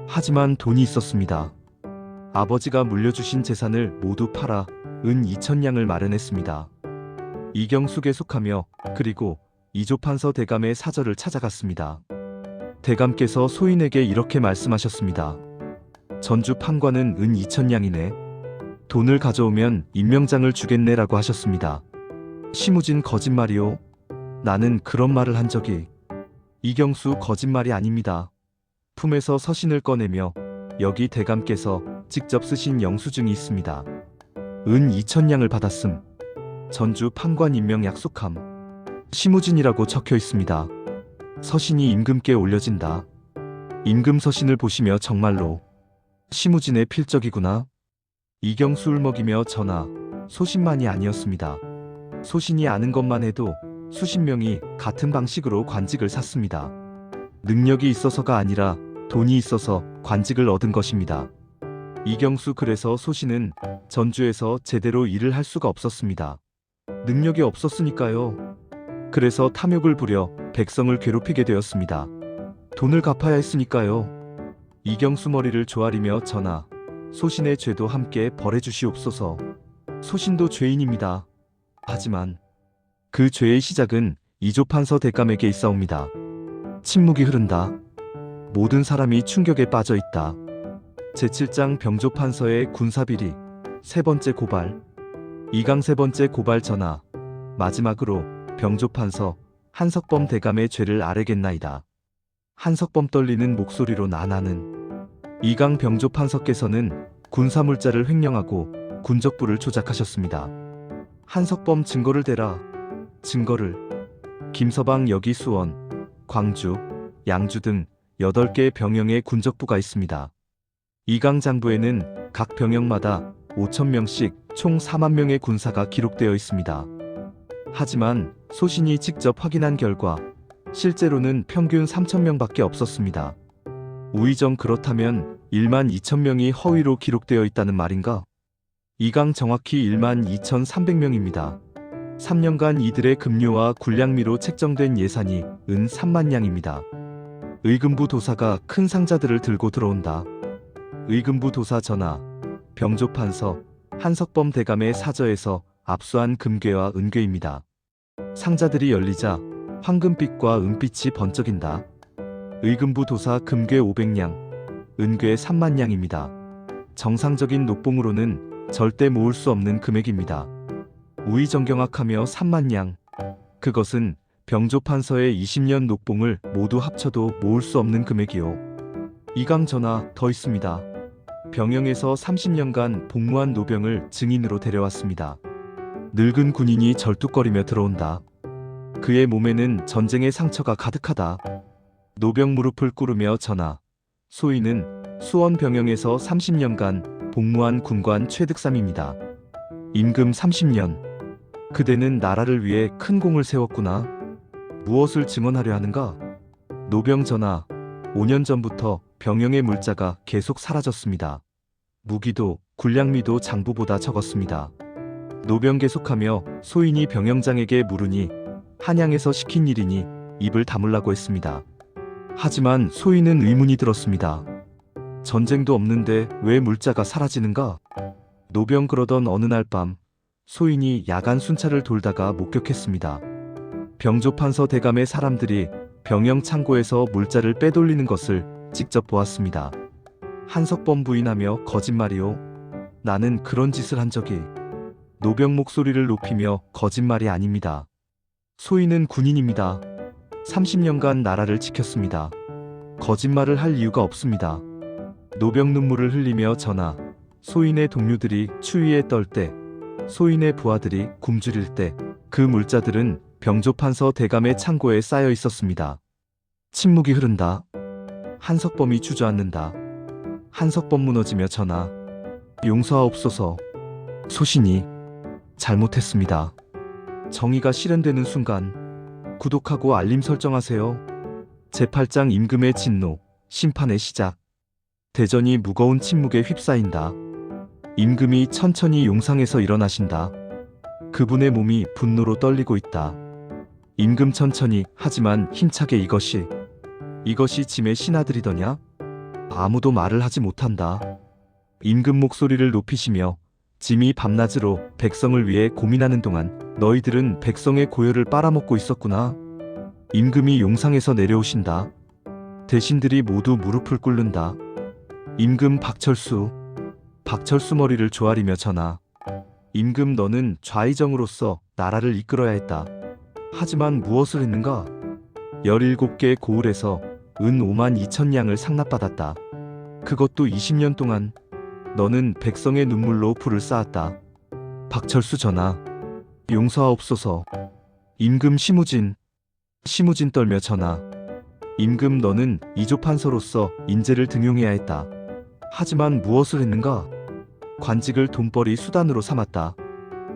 하지만 돈이 있었습니다. 아버지가 물려주신 재산을 모두 팔아 은 2,000냥을 마련했습니다. 이경숙에 속하며 그리고 이조판서 대감의 사절을 찾아갔습니다. 대감께서 소인에게 이렇게 말씀하셨습니다. 전주 판관은 은 2,000냥이네. 돈을 가져오면 임명장을 주겠네라고 하셨습니다. 심우진 거짓말이요. 나는 그런 말을 한 적이. 이경수 거짓말이 아닙니다. 품에서 서신을 꺼내며 여기 대감께서 직접 쓰신 영수증이 있습니다. 은 2,000냥을 받았음. 전주 판관 임명 약속함. 심우진이라고 적혀 있습니다. 서신이 임금께 올려진다. 임금 서신을 보시며 정말로 심우진의 필적이구나. 이경수를 먹이며 전하, 소신만이 아니었습니다. 소신이 아는 것만 해도 수십 명이 같은 방식으로 관직을 샀습니다. 능력이 있어서가 아니라 돈이 있어서 관직을 얻은 것입니다. 이경수 그래서 소신은 전주에서 제대로 일을 할 수가 없었습니다. 능력이 없었으니까요. 그래서 탐욕을 부려 백성을 괴롭히게 되었습니다. 돈을 갚아야 했으니까요. 이경수 머리를 조아리며 전하, 소신의 죄도 함께 벌해 주시옵소서. 소신도 죄인입니다. 하지만 그 죄의 시작은 이조판서 대감에게 있사옵니다. 침묵이 흐른다. 모든 사람이 충격에 빠져 있다. 제7장 병조판서의 군사비리 세 번째 고발. 2강 세 번째 고발 전하. 마지막으로 병조판서 한석범 대감의 죄를 아뢰겠나이다. 한석범 떨리는 목소리로 나나는. 2강 병조판서께서는 군사물자를 횡령하고 군적부를 조작하셨습니다. 한석범 증거를 대라. 증거를. 김서방 여기 수원, 광주, 양주 등 8개 병영의 군적부가 있습니다. 2강 장부에는 각 병영마다 5,000명씩 총 4만 명의 군사가 기록되어 있습니다. 하지만 소신이 직접 확인한 결과 실제로는 평균 3,000명밖에 없었습니다. 우의정 그렇다면 1만 2,000명이 허위로 기록되어 있다는 말인가? 2강 정확히 1만 2,300명입니다. 3년간 이들의 급료와 군량미로 책정된 예산이 은 3만 냥입니다. 의금부 도사가 큰 상자들을 들고 들어온다. 의금부 도사 전하, 병조판서 한석범 대감의 사저에서 압수한 금괴와 은괴입니다. 상자들이 열리자 황금빛과 은빛이 번쩍인다. 의금부 도사 금괴 500냥, 은괴 3만 냥입니다. 정상적인 녹봉으로는 절대 모을 수 없는 금액입니다. 우의정경악하며 3만 냥. 그것은 병조판서의 20년 녹봉을 모두 합쳐도 모을 수 없는 금액이요. 이강 전하, 더 있습니다. 병영에서 30년간 복무한 노병을 증인으로 데려왔습니다. 늙은 군인이 절뚝거리며 들어온다. 그의 몸에는 전쟁의 상처가 가득하다. 노병 무릎을 꿇으며 전하, 소인은 수원 병영에서 30년간 복무한 군관 최득삼입니다. 임금 30년. 그대는 나라를 위해 큰 공을 세웠구나. 무엇을 증언하려 하는가? 노병 전하, 5년 전부터 병영의 물자가 계속 사라졌습니다. 무기도 군량미도 장부보다 적었습니다. 노병 계속하며 소인이 병영장에게 물으니 한양에서 시킨 일이니 입을 다물라고 했습니다. 하지만 소인은 의문이 들었습니다. 전쟁도 없는데 왜 물자가 사라지는가? 노병 그러던 어느 날 밤 소인이 야간 순찰을 돌다가 목격했습니다. 병조판서 대감의 사람들이 병영 창고에서 물자를 빼돌리는 것을 직접 보았습니다. 한석범 부인하며 거짓말이요. 나는 그런 짓을 한 적이. 노병 목소리를 높이며 거짓말이 아닙니다. 소인은 군인입니다. 30년간 나라를 지켰습니다. 거짓말을 할 이유가 없습니다. 노병 눈물을 흘리며 전하, 소인의 동료들이 추위에 떨 때, 소인의 부하들이 굶주릴 때 그 물자들은 병조판서 대감의 창고에 쌓여 있었습니다. 침묵이 흐른다. 한석범이 주저앉는다. 한석범 무너지며 전하, 용서하옵소서. 소신이 잘못했습니다. 정의가 실현되는 순간 구독하고 알림 설정하세요. 제8장 임금의 진노, 심판의 시작. 대전이 무거운 침묵에 휩싸인다. 임금이 천천히 용상에서 일어나신다. 그분의 몸이 분노로 떨리고 있다. 임금 천천히 하지만 힘차게 이것이 짐의 신하들이더냐? 아무도 말을 하지 못한다. 임금 목소리를 높이시며 짐이 밤낮으로 백성을 위해 고민하는 동안 너희들은 백성의 고열을 빨아먹고 있었구나. 임금이 용상에서 내려오신다. 대신들이 모두 무릎을 꿇는다. 임금 박철수 머리를 조아리며 전하. 임금 너는 좌의정으로서 나라를 이끌어야 했다. 하지만 무엇을 했는가? 17개의 고을에서 은 5만 2천 냥을 상납받았다. 그것도 20년 동안 너는 백성의 눈물로 불을 쌓았다. 박철수 전하, 용서하옵소서. 임금 시무진 떨며 전하. 임금 너는 이조판서로서 인재를 등용해야 했다. 하지만 무엇을 했는가? 관직을 돈벌이 수단으로 삼았다.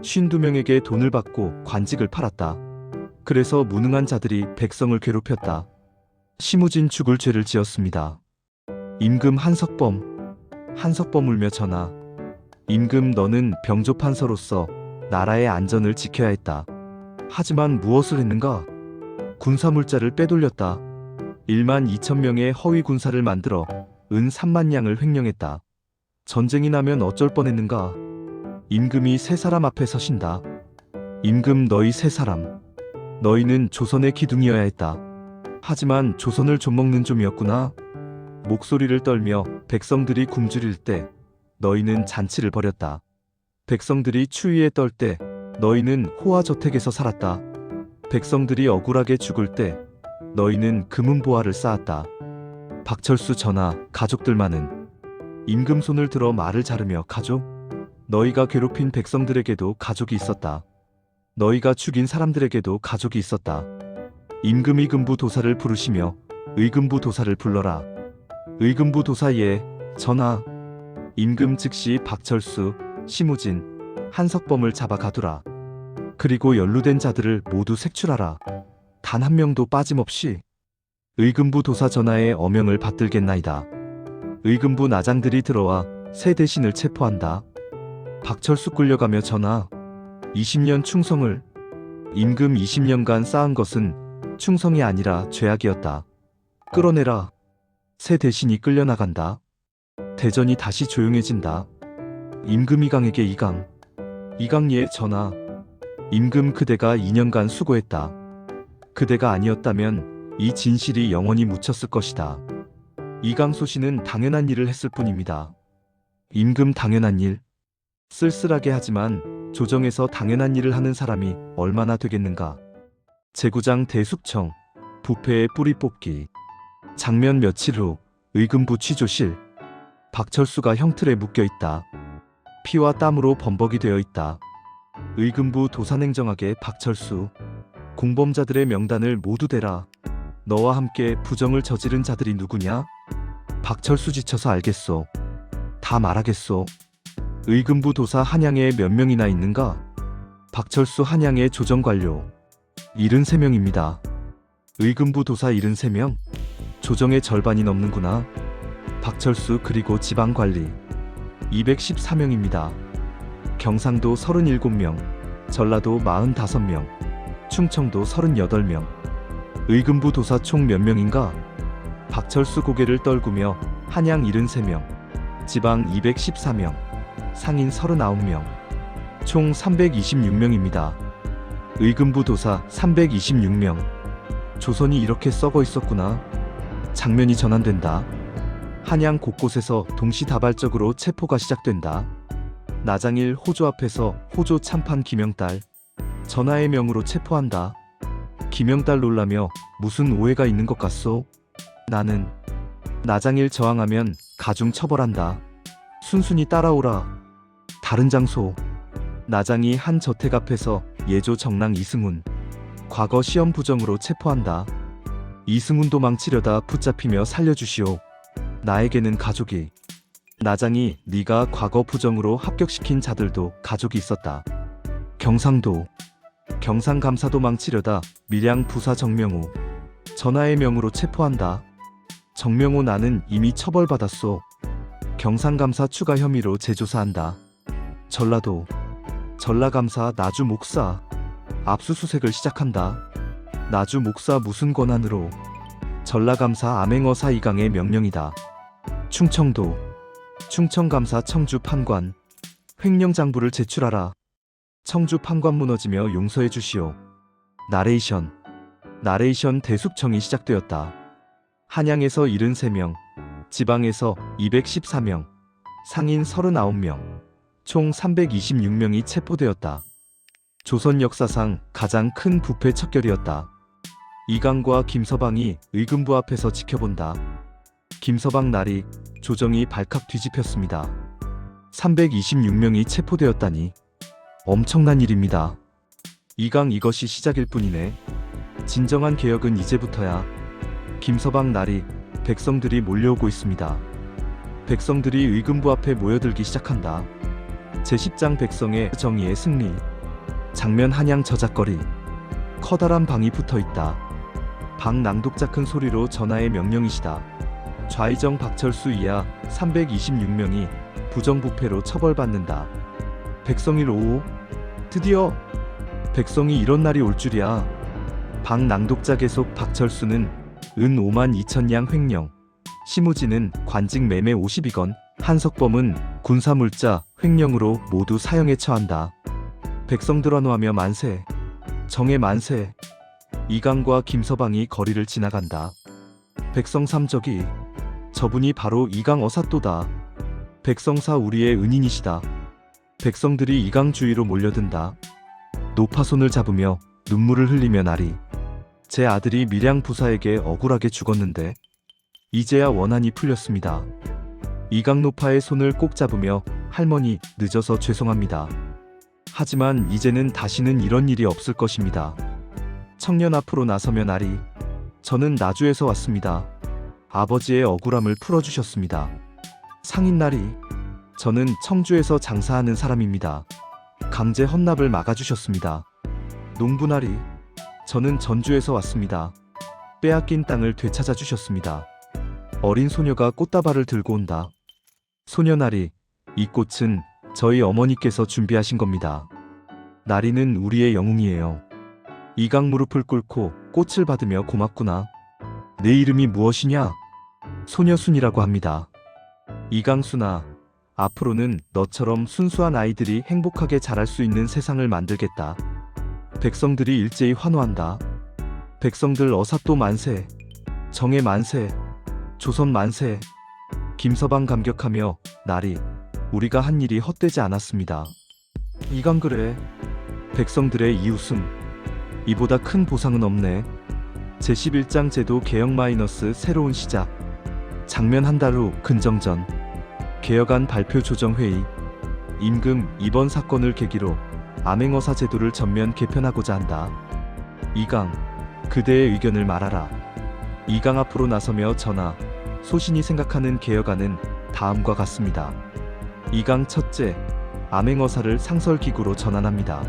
52명에게 돈을 받고 관직을 팔았다. 그래서 무능한 자들이 백성을 괴롭혔다. 시무진 죽을 죄를 지었습니다. 임금 한석범 울며 전하. 임금 너는 병조판서로서 나라의 안전을 지켜야 했다. 하지만 무엇을 했는가? 군사물자를 빼돌렸다. 1만 2천 명의 허위 군사를 만들어 은 3만 냥을 횡령했다. 전쟁이 나면 어쩔 뻔했는가? 임금이 세 사람 앞에 서신다. 임금 너희 세 사람. 너희는 조선의 기둥이어야 했다. 하지만 조선을 좀먹는 좀이었구나. 목소리를 떨며 백성들이 굶주릴 때 너희는 잔치를 벌였다. 백성들이 추위에 떨 때 너희는 호화저택에서 살았다. 백성들이 억울하게 죽을 때 너희는 금은보화를 쌓았다. 박철수 전하, 가족들만은. 임금 손을 들어 말을 자르며 가족? 너희가 괴롭힌 백성들에게도 가족이 있었다. 너희가 죽인 사람들에게도 가족이 있었다. 임금이 금부 도사를 부르시며 의금부 도사를 불러라. 의금부 도사 예, 전하. 임금 즉시 박철수, 시무진, 한석범을 잡아 가두라. 그리고 연루된 자들을 모두 색출하라. 단 한 명도 빠짐없이. 의금부 도사 전하의 어명을 받들겠나이다. 의금부 나장들이 들어와 새 대신을 체포한다. 박철수 끌려가며 전하. 20년 충성을. 임금 20년간 쌓은 것은 충성이 아니라 죄악이었다. 끌어내라. 새 대신이 끌려나간다. 대전이 다시 조용해진다. 임금 이강에게 이강 예 전하. 임금 그대가 2년간 수고했다. 그대가 아니었다면 이 진실이 영원히 묻혔을 것이다. 이강 소신은 당연한 일을 했을 뿐입니다. 임금 당연한 일. 쓸쓸하게 하지만 조정에서 당연한 일을 하는 사람이 얼마나 되겠는가. 제구장 대숙청, 부패의 뿌리 뽑기. 장면 며칠 후 의금부 취조실. 박철수가 형틀에 묶여 있다. 피와 땀으로 범벅이 되어 있다. 의금부 도산행정하게 박철수. 공범자들의 명단을 모두 대라. 너와 함께 부정을 저지른 자들이 누구냐? 박철수 지쳐서 알겠소. 다 말하겠소. 의금부 도사 한양에 몇 명이나 있는가? 박철수 한양의 조정관료 73명입니다. 의금부 도사 73명? 조정의 절반이 넘는구나. 박철수 그리고 지방관리 214명입니다. 경상도 37명, 전라도 45명, 충청도 38명. 의금부 도사 총 몇 명인가? 박철수 고개를 떨구며 한양 73명, 지방 214명, 상인 39명, 총 326명입니다. 의금부 도사 326명. 조선이 이렇게 썩어 있었구나. 장면이 전환된다. 한양 곳곳에서 동시다발적으로 체포가 시작된다. 나장일 호조 앞에서 호조 참판 김영딸. 전하의 명으로 체포한다. 김영딸 놀라며 무슨 오해가 있는 것 같소? 나는. 나장일 저항하면 가중 처벌한다. 순순히 따라오라. 다른 장소. 나장이 한 저택 앞에서 예조 정랑 이승훈. 과거 시험 부정으로 체포한다. 이승훈 도망치려다 붙잡히며 살려주시오. 나에게는 가족이. 나장이 네가 과거 부정으로 합격시킨 자들도 가족이 있었다. 경상도. 경상감사 도망치려다 밀양 부사 정명호. 전하의 명으로 체포한다. 정명호 나는 이미 처벌받았소. 경상감사 추가 혐의로 재조사한다. 전라도 전라감사 나주 목사 압수수색을 시작한다. 나주 목사 무슨 권한으로? 전라감사 암행어사 이강의 명령이다. 충청도 충청감사 청주 판관 횡령장부를 제출하라. 청주 판관 무너지며 용서해 주시오. 나레이션 대숙청이 시작되었다. 한양에서 73명, 지방에서 214명, 상인 39명, 총 326명이 체포되었다. 조선 역사상 가장 큰 부패 척결이었다. 이강과 김서방이 의금부 앞에서 지켜본다. 김서방 나리, 조정이 발칵 뒤집혔습니다. 326명이 체포되었다니 엄청난 일입니다. 이강 이것이 시작일 뿐이네. 진정한 개혁은 이제부터야. 김서방 나리, 백성들이 몰려오고 있습니다. 백성들이 의금부 앞에 모여들기 시작한다. 제10장 백성의 정의의 승리. 장면 한양 저작거리. 커다란 방이 붙어있다. 방 낭독자 큰 소리로 전하의 명령이시다. 좌의정 박철수 이하 326명이 부정부패로 처벌받는다. 백성일 오후 드디어 백성이 이런 날이 올 줄이야. 방 낭독자 계속 박철수는 은 5만 2천 횡령, 심우진은 관직 매매 52건, 한석범은 군사물자 횡령으로 모두 사형에 처한다. 백성들 환호하며 만세, 정의 만세. 이강과 김서방이 거리를 지나간다. 백성 삼적이 저분이 바로 이강 어사또다. 백성사 우리의 은인이시다. 백성들이 이강 주위로 몰려든다. 노파손을 잡으며 눈물을 흘리며 나리, 제 아들이 밀양 부사에게 억울하게 죽었는데 이제야 원한이 풀렸습니다. 이강 노파의 손을 꼭 잡으며 할머니 늦어서 죄송합니다. 하지만 이제는 다시는 이런 일이 없을 것입니다. 청년 앞으로 나서며 나리, 저는 나주에서 왔습니다. 아버지의 억울함을 풀어주셨습니다. 상인 나리, 저는 청주에서 장사하는 사람입니다. 강제 헌납을 막아주셨습니다. 농부 나리, 저는 전주에서 왔습니다. 빼앗긴 땅을 되찾아 주셨습니다. 어린 소녀가 꽃다발을 들고 온다. 소녀 나리, 이 꽃은 저희 어머니께서 준비하신 겁니다. 나리는 우리의 영웅이에요. 이강 무릎을 꿇고 꽃을 받으며 고맙구나. 내 이름이 무엇이냐? 소녀순이라고 합니다. 이강순아, 앞으로는 너처럼 순수한 아이들이 행복하게 자랄 수 있는 세상을 만들겠다. 백성들이 일제히 환호한다. 백성들 어사또 만세, 정의 만세, 조선 만세. 김서방 감격하며 나리, 우리가 한 일이 헛되지 않았습니다. 이강 그래. 백성들의 이웃음. 이보다 큰 보상은 없네. 제11장 제도 개혁 마이너스 새로운 시작. 장면 한 달 후 근정전. 개혁안 발표 조정회의. 임금 이번 사건을 계기로 암행어사 제도를 전면 개편하고자 한다. 이강, 그대의 의견을 말하라. 이강 앞으로 나서며 전하, 소신이 생각하는 개혁안은 다음과 같습니다. 이강 첫째, 암행어사를 상설기구로 전환합니다.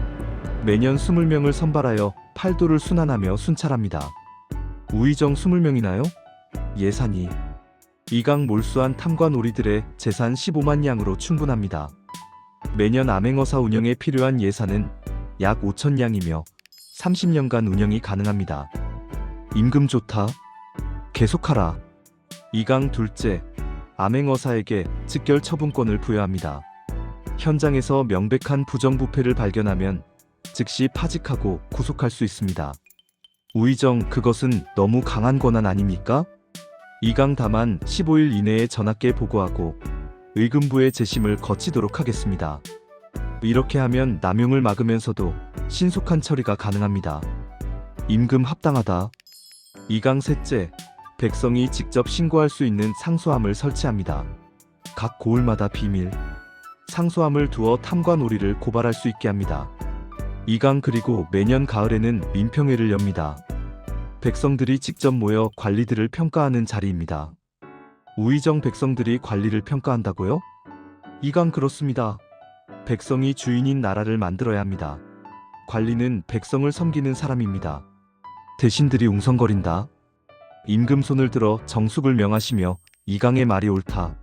매년 20명을 선발하여 팔도를 순환하며 순찰합니다. 우의정 20명이나요? 예산이 이강 몰수한 탐관오리들의 재산 15만 냥으로 충분합니다. 매년 암행어사 운영에 필요한 예산은 약 5천 냥이며 30년간 운영이 가능합니다. 임금 좋다. 계속하라. 이강 둘째, 암행어사에게 즉결 처분권을 부여합니다. 현장에서 명백한 부정부패를 발견하면 즉시 파직하고 구속할 수 있습니다. 우의정, 그것은 너무 강한 권한 아닙니까? 이강 다만 15일 이내에 전하께 보고하고 의금부의 재심을 거치도록 하겠습니다. 이렇게 하면 남용을 막으면서도 신속한 처리가 가능합니다. 임금 합당하다. 이강 셋째, 백성이 직접 신고할 수 있는 상소함을 설치합니다. 각 고을마다 비밀 상소함을 두어 탐관오리를 고발할 수 있게 합니다. 이강 그리고 매년 가을에는 민평회를 엽니다. 백성들이 직접 모여 관리들을 평가하는 자리입니다. 우의정 백성들이 관리를 평가한다고요? 이강 그렇습니다. 백성이 주인인 나라를 만들어야 합니다. 관리는 백성을 섬기는 사람입니다. 대신들이 웅성거린다. 임금 손을 들어 정숙을 명하시며 이강의 말이 옳다.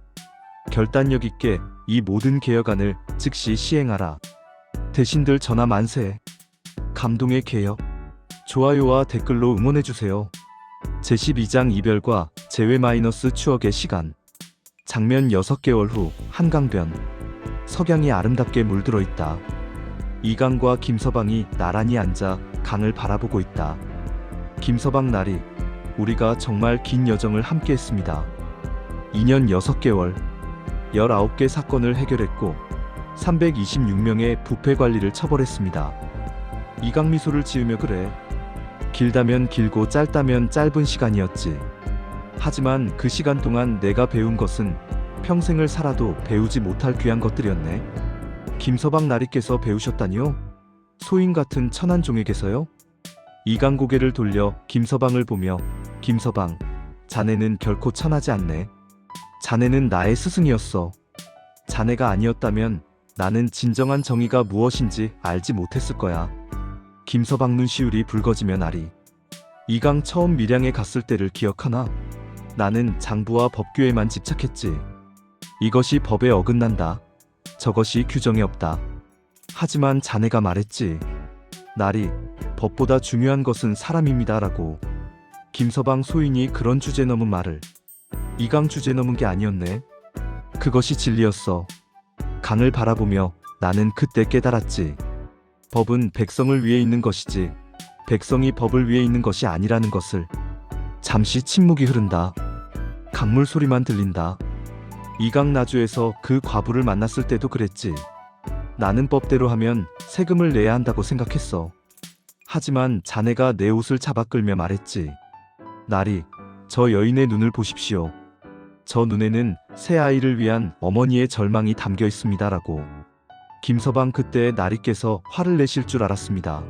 결단력 있게 이 모든 개혁안을 즉시 시행하라. 대신들 전화 만세. 감동의 개혁. 좋아요와 댓글로 응원해주세요. 제12장 이별과 재회 마이너스 추억의 시간. 장면 6개월 후 한강변. 석양이 아름답게 물들어 있다. 이강과 김서방이 나란히 앉아 강을 바라보고 있다. 김서방 나리, 우리가 정말 긴 여정을 함께 했습니다. 2년 6개월, 19개 사건을 해결했고 326명의 부패 관리를 처벌했습니다. 이강 미소를 지으며 그래. 길다면 길고 짧다면 짧은 시간이었지. 하지만 그 시간 동안 내가 배운 것은 평생을 살아도 배우지 못할 귀한 것들이었네. 김서방 나리께서 배우셨다니요? 소인 같은 천한종에게서요? 이강 고개를 돌려 김서방을 보며 김서방, 자네는 결코 천하지 않네. 자네는 나의 스승이었어. 자네가 아니었다면 나는 진정한 정의가 무엇인지 알지 못했을 거야. 김서방 눈시울이 붉어지며 나리. 이강 처음 밀양에 갔을 때를 기억하나? 나는 장부와 법규에만 집착했지. 이것이 법에 어긋난다. 저것이 규정에 없다. 하지만 자네가 말했지. 나리, 법보다 중요한 것은 사람입니다 라고. 김서방 소인이 그런 주제 넘은 말을. 이강 주제 넘은 게 아니었네. 그것이 진리였어. 강을 바라보며 나는 그때 깨달았지. 법은 백성을 위해 있는 것이지 백성이 법을 위해 있는 것이 아니라는 것을. 잠시 침묵이 흐른다. 강물 소리만 들린다. 이강 나주에서 그 과부를 만났을 때도 그랬지. 나는 법대로 하면 세금을 내야 한다고 생각했어. 하지만 자네가 내 옷을 잡아 끌며 말했지. 나리, 저 여인의 눈을 보십시오. 저 눈에는 새 아이를 위한 어머니의 절망이 담겨 있습니다 라고. 김서방 그때 나리께서 화를 내실 줄 알았습니다.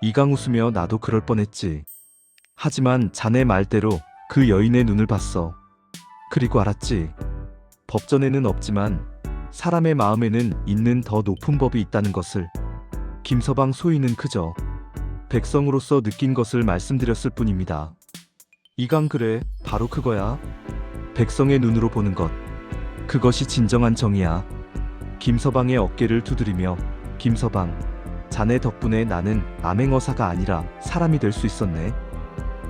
이강 웃으며 나도 그럴 뻔했지. 하지만 자네 말대로 그 여인의 눈을 봤어. 그리고 알았지. 법전에는 없지만 사람의 마음에는 있는 더 높은 법이 있다는 것을. 김서방 소인은 그저 백성으로서 느낀 것을 말씀드렸을 뿐입니다. 이강 그래, 바로 그거야. 백성의 눈으로 보는 것. 그것이 진정한 정의야. 김서방의 어깨를 두드리며 김서방, 자네 덕분에 나는 암행어사가 아니라 사람이 될 수 있었네.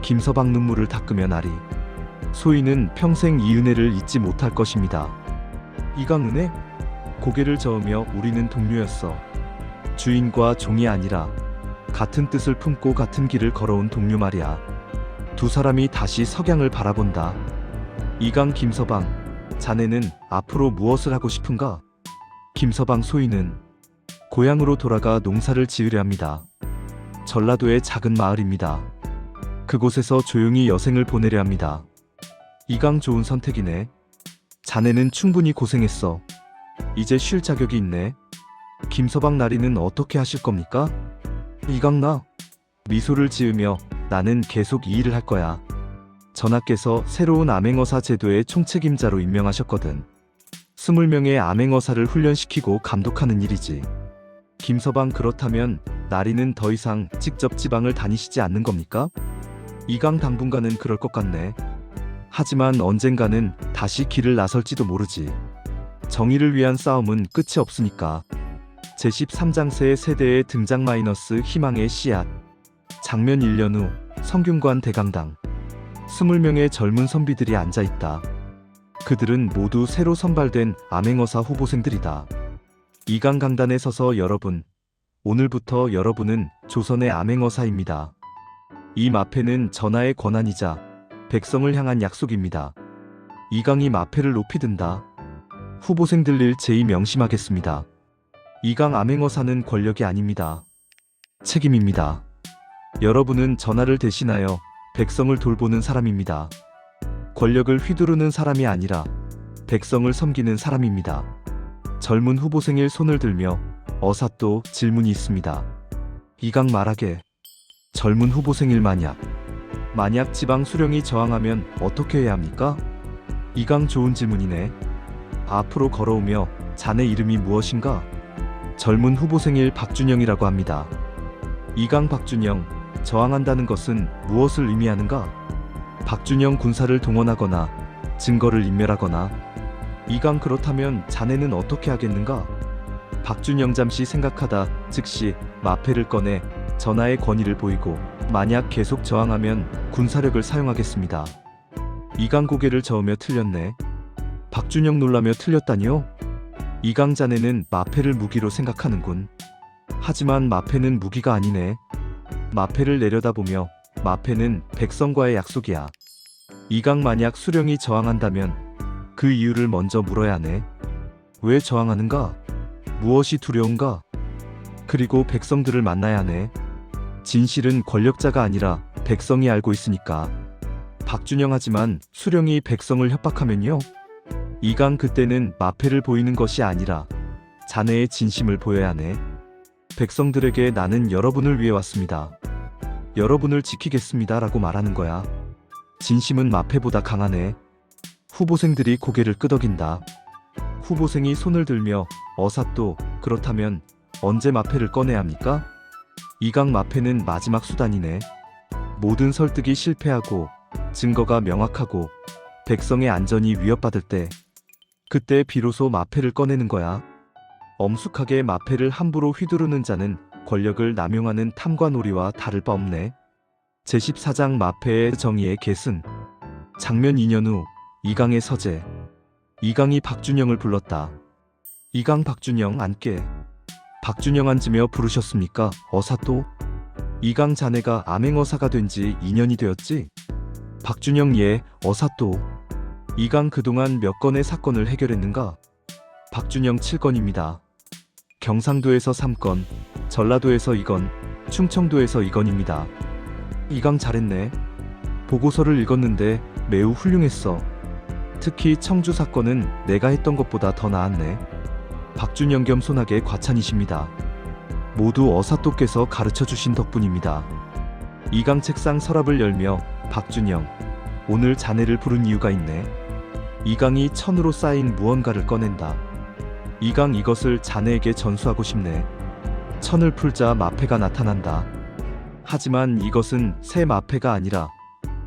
김서방 눈물을 닦으며 나리. 소인은 평생 이 은혜를 잊지 못할 것입니다. 이강 은혜? 고개를 저으며 우리는 동료였어. 주인과 종이 아니라 같은 뜻을 품고 같은 길을 걸어온 동료 말이야. 두 사람이 다시 석양을 바라본다. 이강 김서방, 자네는 앞으로 무엇을 하고 싶은가? 김서방 소인은 고향으로 돌아가 농사를 지으려 합니다. 전라도의 작은 마을입니다. 그곳에서 조용히 여생을 보내려 합니다. 이강 좋은 선택이네. 자네는 충분히 고생했어. 이제 쉴 자격이 있네. 김서방 나리는 어떻게 하실 겁니까? 이강 나? 미소를 지으며 나는 계속 이 일을 할 거야. 전하께서 새로운 암행어사 제도의 총책임자로 임명하셨거든. 20명의 암행어사를 훈련시키고 감독하는 일이지. 김서방 그렇다면 나리는 더 이상 직접 지방을 다니시지 않는 겁니까? 이강 당분간은 그럴 것 같네. 하지만 언젠가는 다시 길을 나설지도 모르지. 정의를 위한 싸움은 끝이 없으니까. 제13장 새 세대의 등장 마이너스 희망의 씨앗. 장면 1년 후 성균관 대강당. 20명의 젊은 선비들이 앉아있다. 그들은 모두 새로 선발된 암행어사 후보생들이다. 이강 강단에 서서 여러분, 오늘부터 여러분은 조선의 암행어사입니다. 이 마패는 전하의 권한이자 백성을 향한 약속입니다. 이강이 마패를 높이 든다. 후보생들 일 제의 명심하겠습니다. 이강 암행어사는 권력이 아닙니다. 책임입니다. 여러분은 전하를 대신하여 백성을 돌보는 사람입니다. 권력을 휘두르는 사람이 아니라 백성을 섬기는 사람입니다. 젊은 후보생일 손을 들며 어사 또 질문이 있습니다. 이강 말하게. 젊은 후보생일 만약 지방 수령이 저항하면 어떻게 해야 합니까? 이강 좋은 질문이네. 앞으로 걸어오며 자네 이름이 무엇인가? 젊은 후보생일 박준영이라고 합니다. 이강 박준영, 저항한다는 것은 무엇을 의미하는가? 박준영 군사를 동원하거나 증거를 인멸하거나 이강 그렇다면 자네는 어떻게 하겠는가? 박준영 잠시 생각하다 즉시 마패를 꺼내 전하의 권위를 보이고 만약 계속 저항하면 군사력을 사용하겠습니다. 이강 고개를 저으며 틀렸네. 박준영 놀라며 틀렸다니요? 이강 자네는 마패를 무기로 생각하는군. 하지만 마패는 무기가 아니네. 마패를 내려다보며 마패는 백성과의 약속이야. 이강 만약 수령이 저항한다면 그 이유를 먼저 물어야 하네. 왜 저항하는가? 무엇이 두려운가? 그리고 백성들을 만나야 하네. 진실은 권력자가 아니라 백성이 알고 있으니까. 박준영 하지만 수령이 백성을 협박하면요? 이강 그때는 마패를 보이는 것이 아니라 자네의 진심을 보여야 하네. 백성들에게 나는 여러분을 위해 왔습니다. 여러분을 지키겠습니다 라고 말하는 거야. 진심은 마패보다 강하네. 후보생들이 고개를 끄덕인다. 후보생이 손을 들며 어사또 그렇다면 언제 마패를 꺼내야 합니까? 이강 마패는 마지막 수단이네. 모든 설득이 실패하고 증거가 명확하고 백성의 안전이 위협받을 때 그때 비로소 마패를 꺼내는 거야. 엄숙하게 마패를 함부로 휘두르는 자는 권력을 남용하는 탐관오리와 다를 바 없네. 제14장 마패의 정의의 계승. 장면 2년 후 이강의 서재. 이강이 박준영을 불렀다. 이강 박준영 앉게. 박준영 앉으며 부르셨습니까? 어사또? 이강 자네가 암행어사가 된 지 2년이 되었지? 박준영 예, 어사또. 이강 그동안 몇 건의 사건을 해결했는가? 박준영 7건입니다. 경상도에서 3건, 전라도에서 2건, 충청도에서 2건입니다. 이강 잘했네. 보고서를 읽었는데 매우 훌륭했어. 특히 청주 사건은 내가 했던 것보다 더 나았네. 박준영 겸손하게 과찬이십니다. 모두 어사또께서 가르쳐주신 덕분입니다. 이강 책상 서랍을 열며 박준영, 오늘 자네를 부른 이유가 있네. 이강이 천으로 쌓인 무언가를 꺼낸다. 이강 이것을 자네에게 전수하고 싶네. 천을 풀자 마패가 나타난다. 하지만 이것은 새 마패가 아니라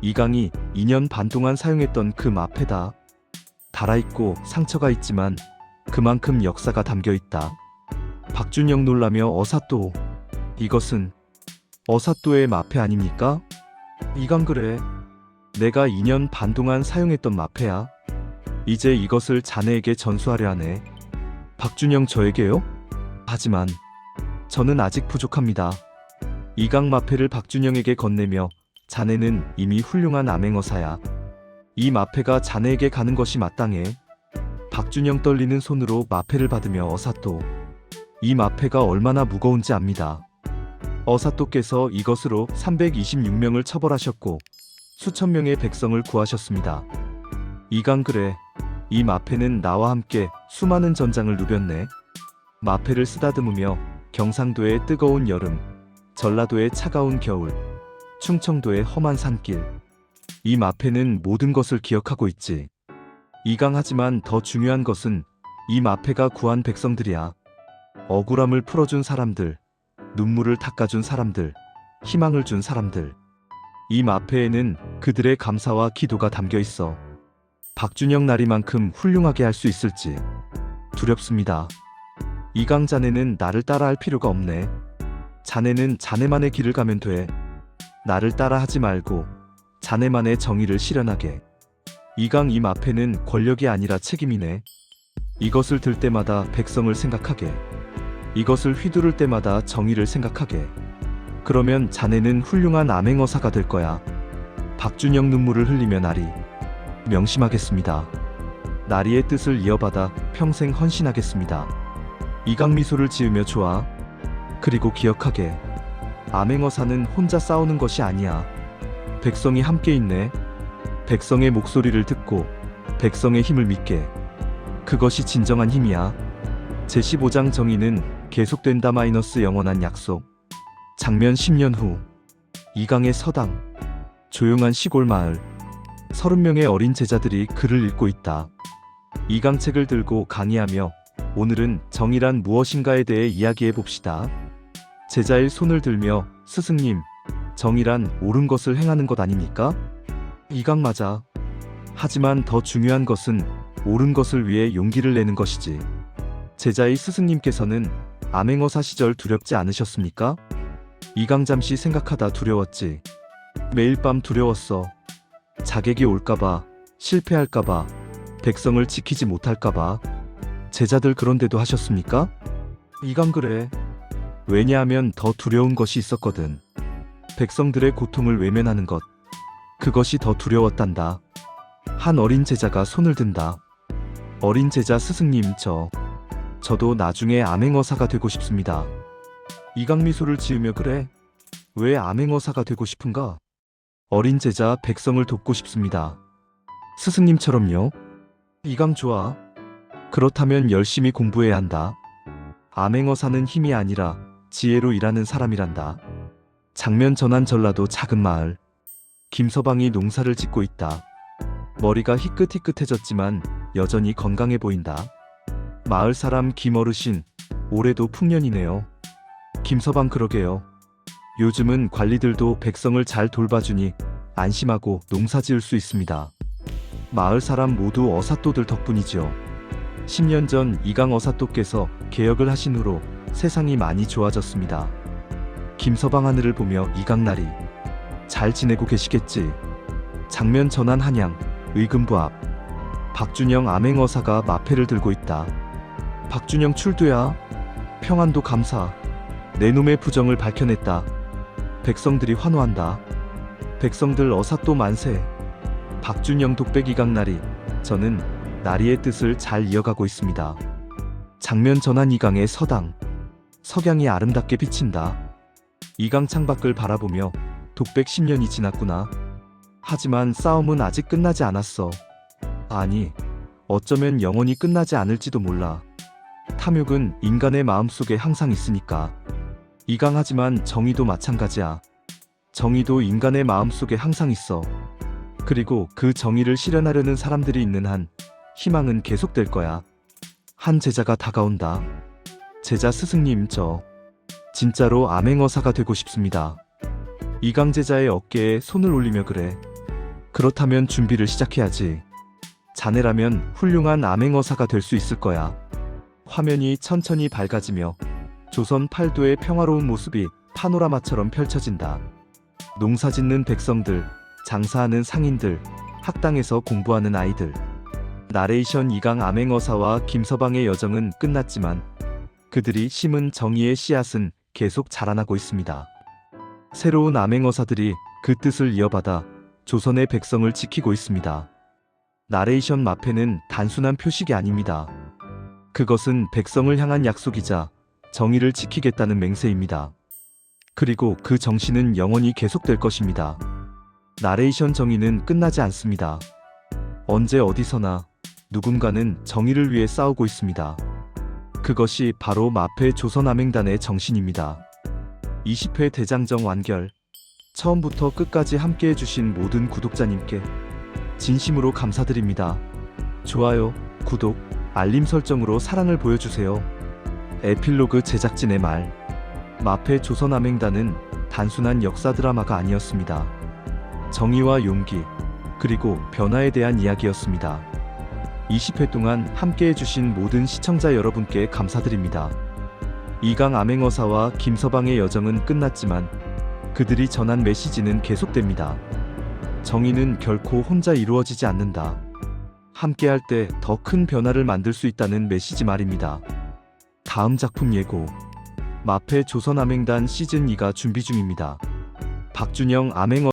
이강이 2년 반 동안 사용했던 그 마패다. 달아있고 상처가 있지만 그만큼 역사가 담겨있다. 박준영 놀라며 어사또. 이것은 어사또의 마패 아닙니까? 이강 그래. 내가 2년 반 동안 사용했던 마패야. 이제 이것을 자네에게 전수하려 하네. 박준영 저에게요? 하지만 저는 아직 부족합니다. 이강 마패를 박준영에게 건네며 자네는 이미 훌륭한 암행어사야. 이 마패가 자네에게 가는 것이 마땅해. 박준영 떨리는 손으로 마패를 받으며 어사또. 이 마패가 얼마나 무거운지 압니다. 어사또께서 이것으로 326명을 처벌하셨고 수천 명의 백성을 구하셨습니다. 이강 그래. 이 마패는 나와 함께 수많은 전장을 누볐네. 마패를 쓰다듬으며 경상도의 뜨거운 여름, 전라도의 차가운 겨울, 충청도의 험한 산길. 이 마패는 모든 것을 기억하고 있지. 이강 하지만 더 중요한 것은 이 마패가 구한 백성들이야. 억울함을 풀어준 사람들, 눈물을 닦아준 사람들, 희망을 준 사람들. 이 마패에는 그들의 감사와 기도가 담겨 있어. 박준영 나리만큼 훌륭하게 할 수 있을지 두렵습니다. 이강 자네는 나를 따라할 필요가 없네. 자네는 자네만의 길을 가면 돼. 나를 따라 하지 말고 자네만의 정의를 실현하게. 이강 이 마패는 권력이 아니라 책임이네. 이것을 들 때마다 백성을 생각하게. 이것을 휘두를 때마다 정의를 생각하게. 그러면 자네는 훌륭한 암행어사가 될 거야. 박준영 눈물을 흘리며 나리. 명심하겠습니다. 나리의 뜻을 이어받아 평생 헌신하겠습니다. 이강 미소를 지으며 좋아. 그리고 기억하게. 암행어사는 혼자 싸우는 것이 아니야. 백성이 함께 있네. 백성의 목소리를 듣고 백성의 힘을 믿게. 그것이 진정한 힘이야. 제15장 정의는 계속된다 마이너스 영원한 약속. 장면 10년 후 이강의 서당. 조용한 시골 마을. 30명의 어린 제자들이 글을 읽고 있다. 이강 책을 들고 강의하며 오늘은 정의란 무엇인가에 대해 이야기해 봅시다. 제자의 손을 들며 스승님, 정의란 옳은 것을 행하는 것 아닙니까? 이강 맞아. 하지만 더 중요한 것은 옳은 것을 위해 용기를 내는 것이지. 제자의 스승님께서는 암행어사 시절 두렵지 않으셨습니까? 이강 잠시 생각하다 두려웠지. 매일 밤 두려웠어. 자객이 올까봐, 실패할까봐, 백성을 지키지 못할까봐. 제자들 그런데도 하셨습니까? 이강 그래. 왜냐하면 더 두려운 것이 있었거든. 백성들의 고통을 외면하는 것. 그것이 더 두려웠단다. 한 어린 제자가 손을 든다. 어린 제자 스승님, 저도 나중에 암행어사가 되고 싶습니다. 이강 미소를 지으며 그래? 왜 암행어사가 되고 싶은가? 어린 제자 백성을 돕고 싶습니다. 스승님처럼요? 이강 좋아. 그렇다면 열심히 공부해야 한다. 암행어사는 힘이 아니라 지혜로 일하는 사람이란다. 장면 전환 전라도 작은 마을. 김서방이 농사를 짓고 있다. 머리가 희끗희끗해졌지만 여전히 건강해 보인다. 마을 사람 김어르신, 올해도 풍년이네요. 김서방 그러게요. 요즘은 관리들도 백성을 잘 돌봐주니 안심하고 농사 지을 수 있습니다. 마을 사람 모두 어사또들 덕분이죠. 10년 전 이강 어사또께서 개혁을 하신 후로 세상이 많이 좋아졌습니다. 김서방 하늘을 보며 이강날이 잘 지내고 계시겠지. 장면 전환 한양, 의금부 앞. 박준영 암행어사가 마패를 들고 있다. 박준영 출두야. 평안도 감사. 내 놈의 부정을 밝혀냈다. 백성들이 환호한다. 백성들 어사또 만세. 박준영 독백 이강나리. 저는 나리의 뜻을 잘 이어가고 있습니다. 장면 전환 이강의 서당. 석양이 아름답게 비친다. 이강 창밖을 바라보며 독백 10년이 지났구나. 하지만 싸움은 아직 끝나지 않았어. 아니, 어쩌면 영원히 끝나지 않을지도 몰라. 탐욕은 인간의 마음속에 항상 있으니까. 이강하지만 정의도 마찬가지야. 정의도 인간의 마음속에 항상 있어. 그리고 그 정의를 실현하려는 사람들이 있는 한 희망은 계속될 거야. 한 제자가 다가온다. 제자 스승님, 진짜로 암행어사가 되고 싶습니다. 이강 제자의 어깨에 손을 올리며 그래. 그렇다면 준비를 시작해야지. 자네라면 훌륭한 암행어사가 될 수 있을 거야. 화면이 천천히 밝아지며 조선 팔도의 평화로운 모습이 파노라마처럼 펼쳐진다. 농사짓는 백성들, 장사하는 상인들, 학당에서 공부하는 아이들. 나레이션 이강 암행어사와 김서방의 여정은 끝났지만 그들이 심은 정의의 씨앗은 계속 자라나고 있습니다. 새로운 암행어사들이 그 뜻을 이어받아 조선의 백성을 지키고 있습니다. 나레이션 마패는 단순한 표식이 아닙니다. 그것은 백성을 향한 약속이자 정의를 지키겠다는 맹세입니다. 그리고 그 정신은 영원히 계속될 것입니다. 나레이션 정의는 끝나지 않습니다. 언제 어디서나 누군가는 정의를 위해 싸우고 있습니다. 그것이 바로 마패 조선암행단의 정신입니다. 20회 대장정 완결. 처음부터 끝까지 함께 해주신 모든 구독자님께 진심으로 감사드립니다. 좋아요, 구독, 알림 설정으로 사랑을 보여주세요. 에필로그 제작진의 말. 마패 조선암행단은 단순한 역사 드라마가 아니었습니다. 정의와 용기, 그리고 변화에 대한 이야기였습니다. 20회 동안 함께 해주신 모든 시청자 여러분께 감사드립니다. 이강 암행어사와 김서방의 여정은 끝났지만 그들이 전한 메시지는 계속됩니다. 정의는 결코 혼자 이루어지지 않는다. 함께할 때 더 큰 변화를 만들 수 있다는 메시지 말입니다. 다음 작품 예고. 마패 조선암행단 시즌2가 준비 중입니다. 박준영 암행어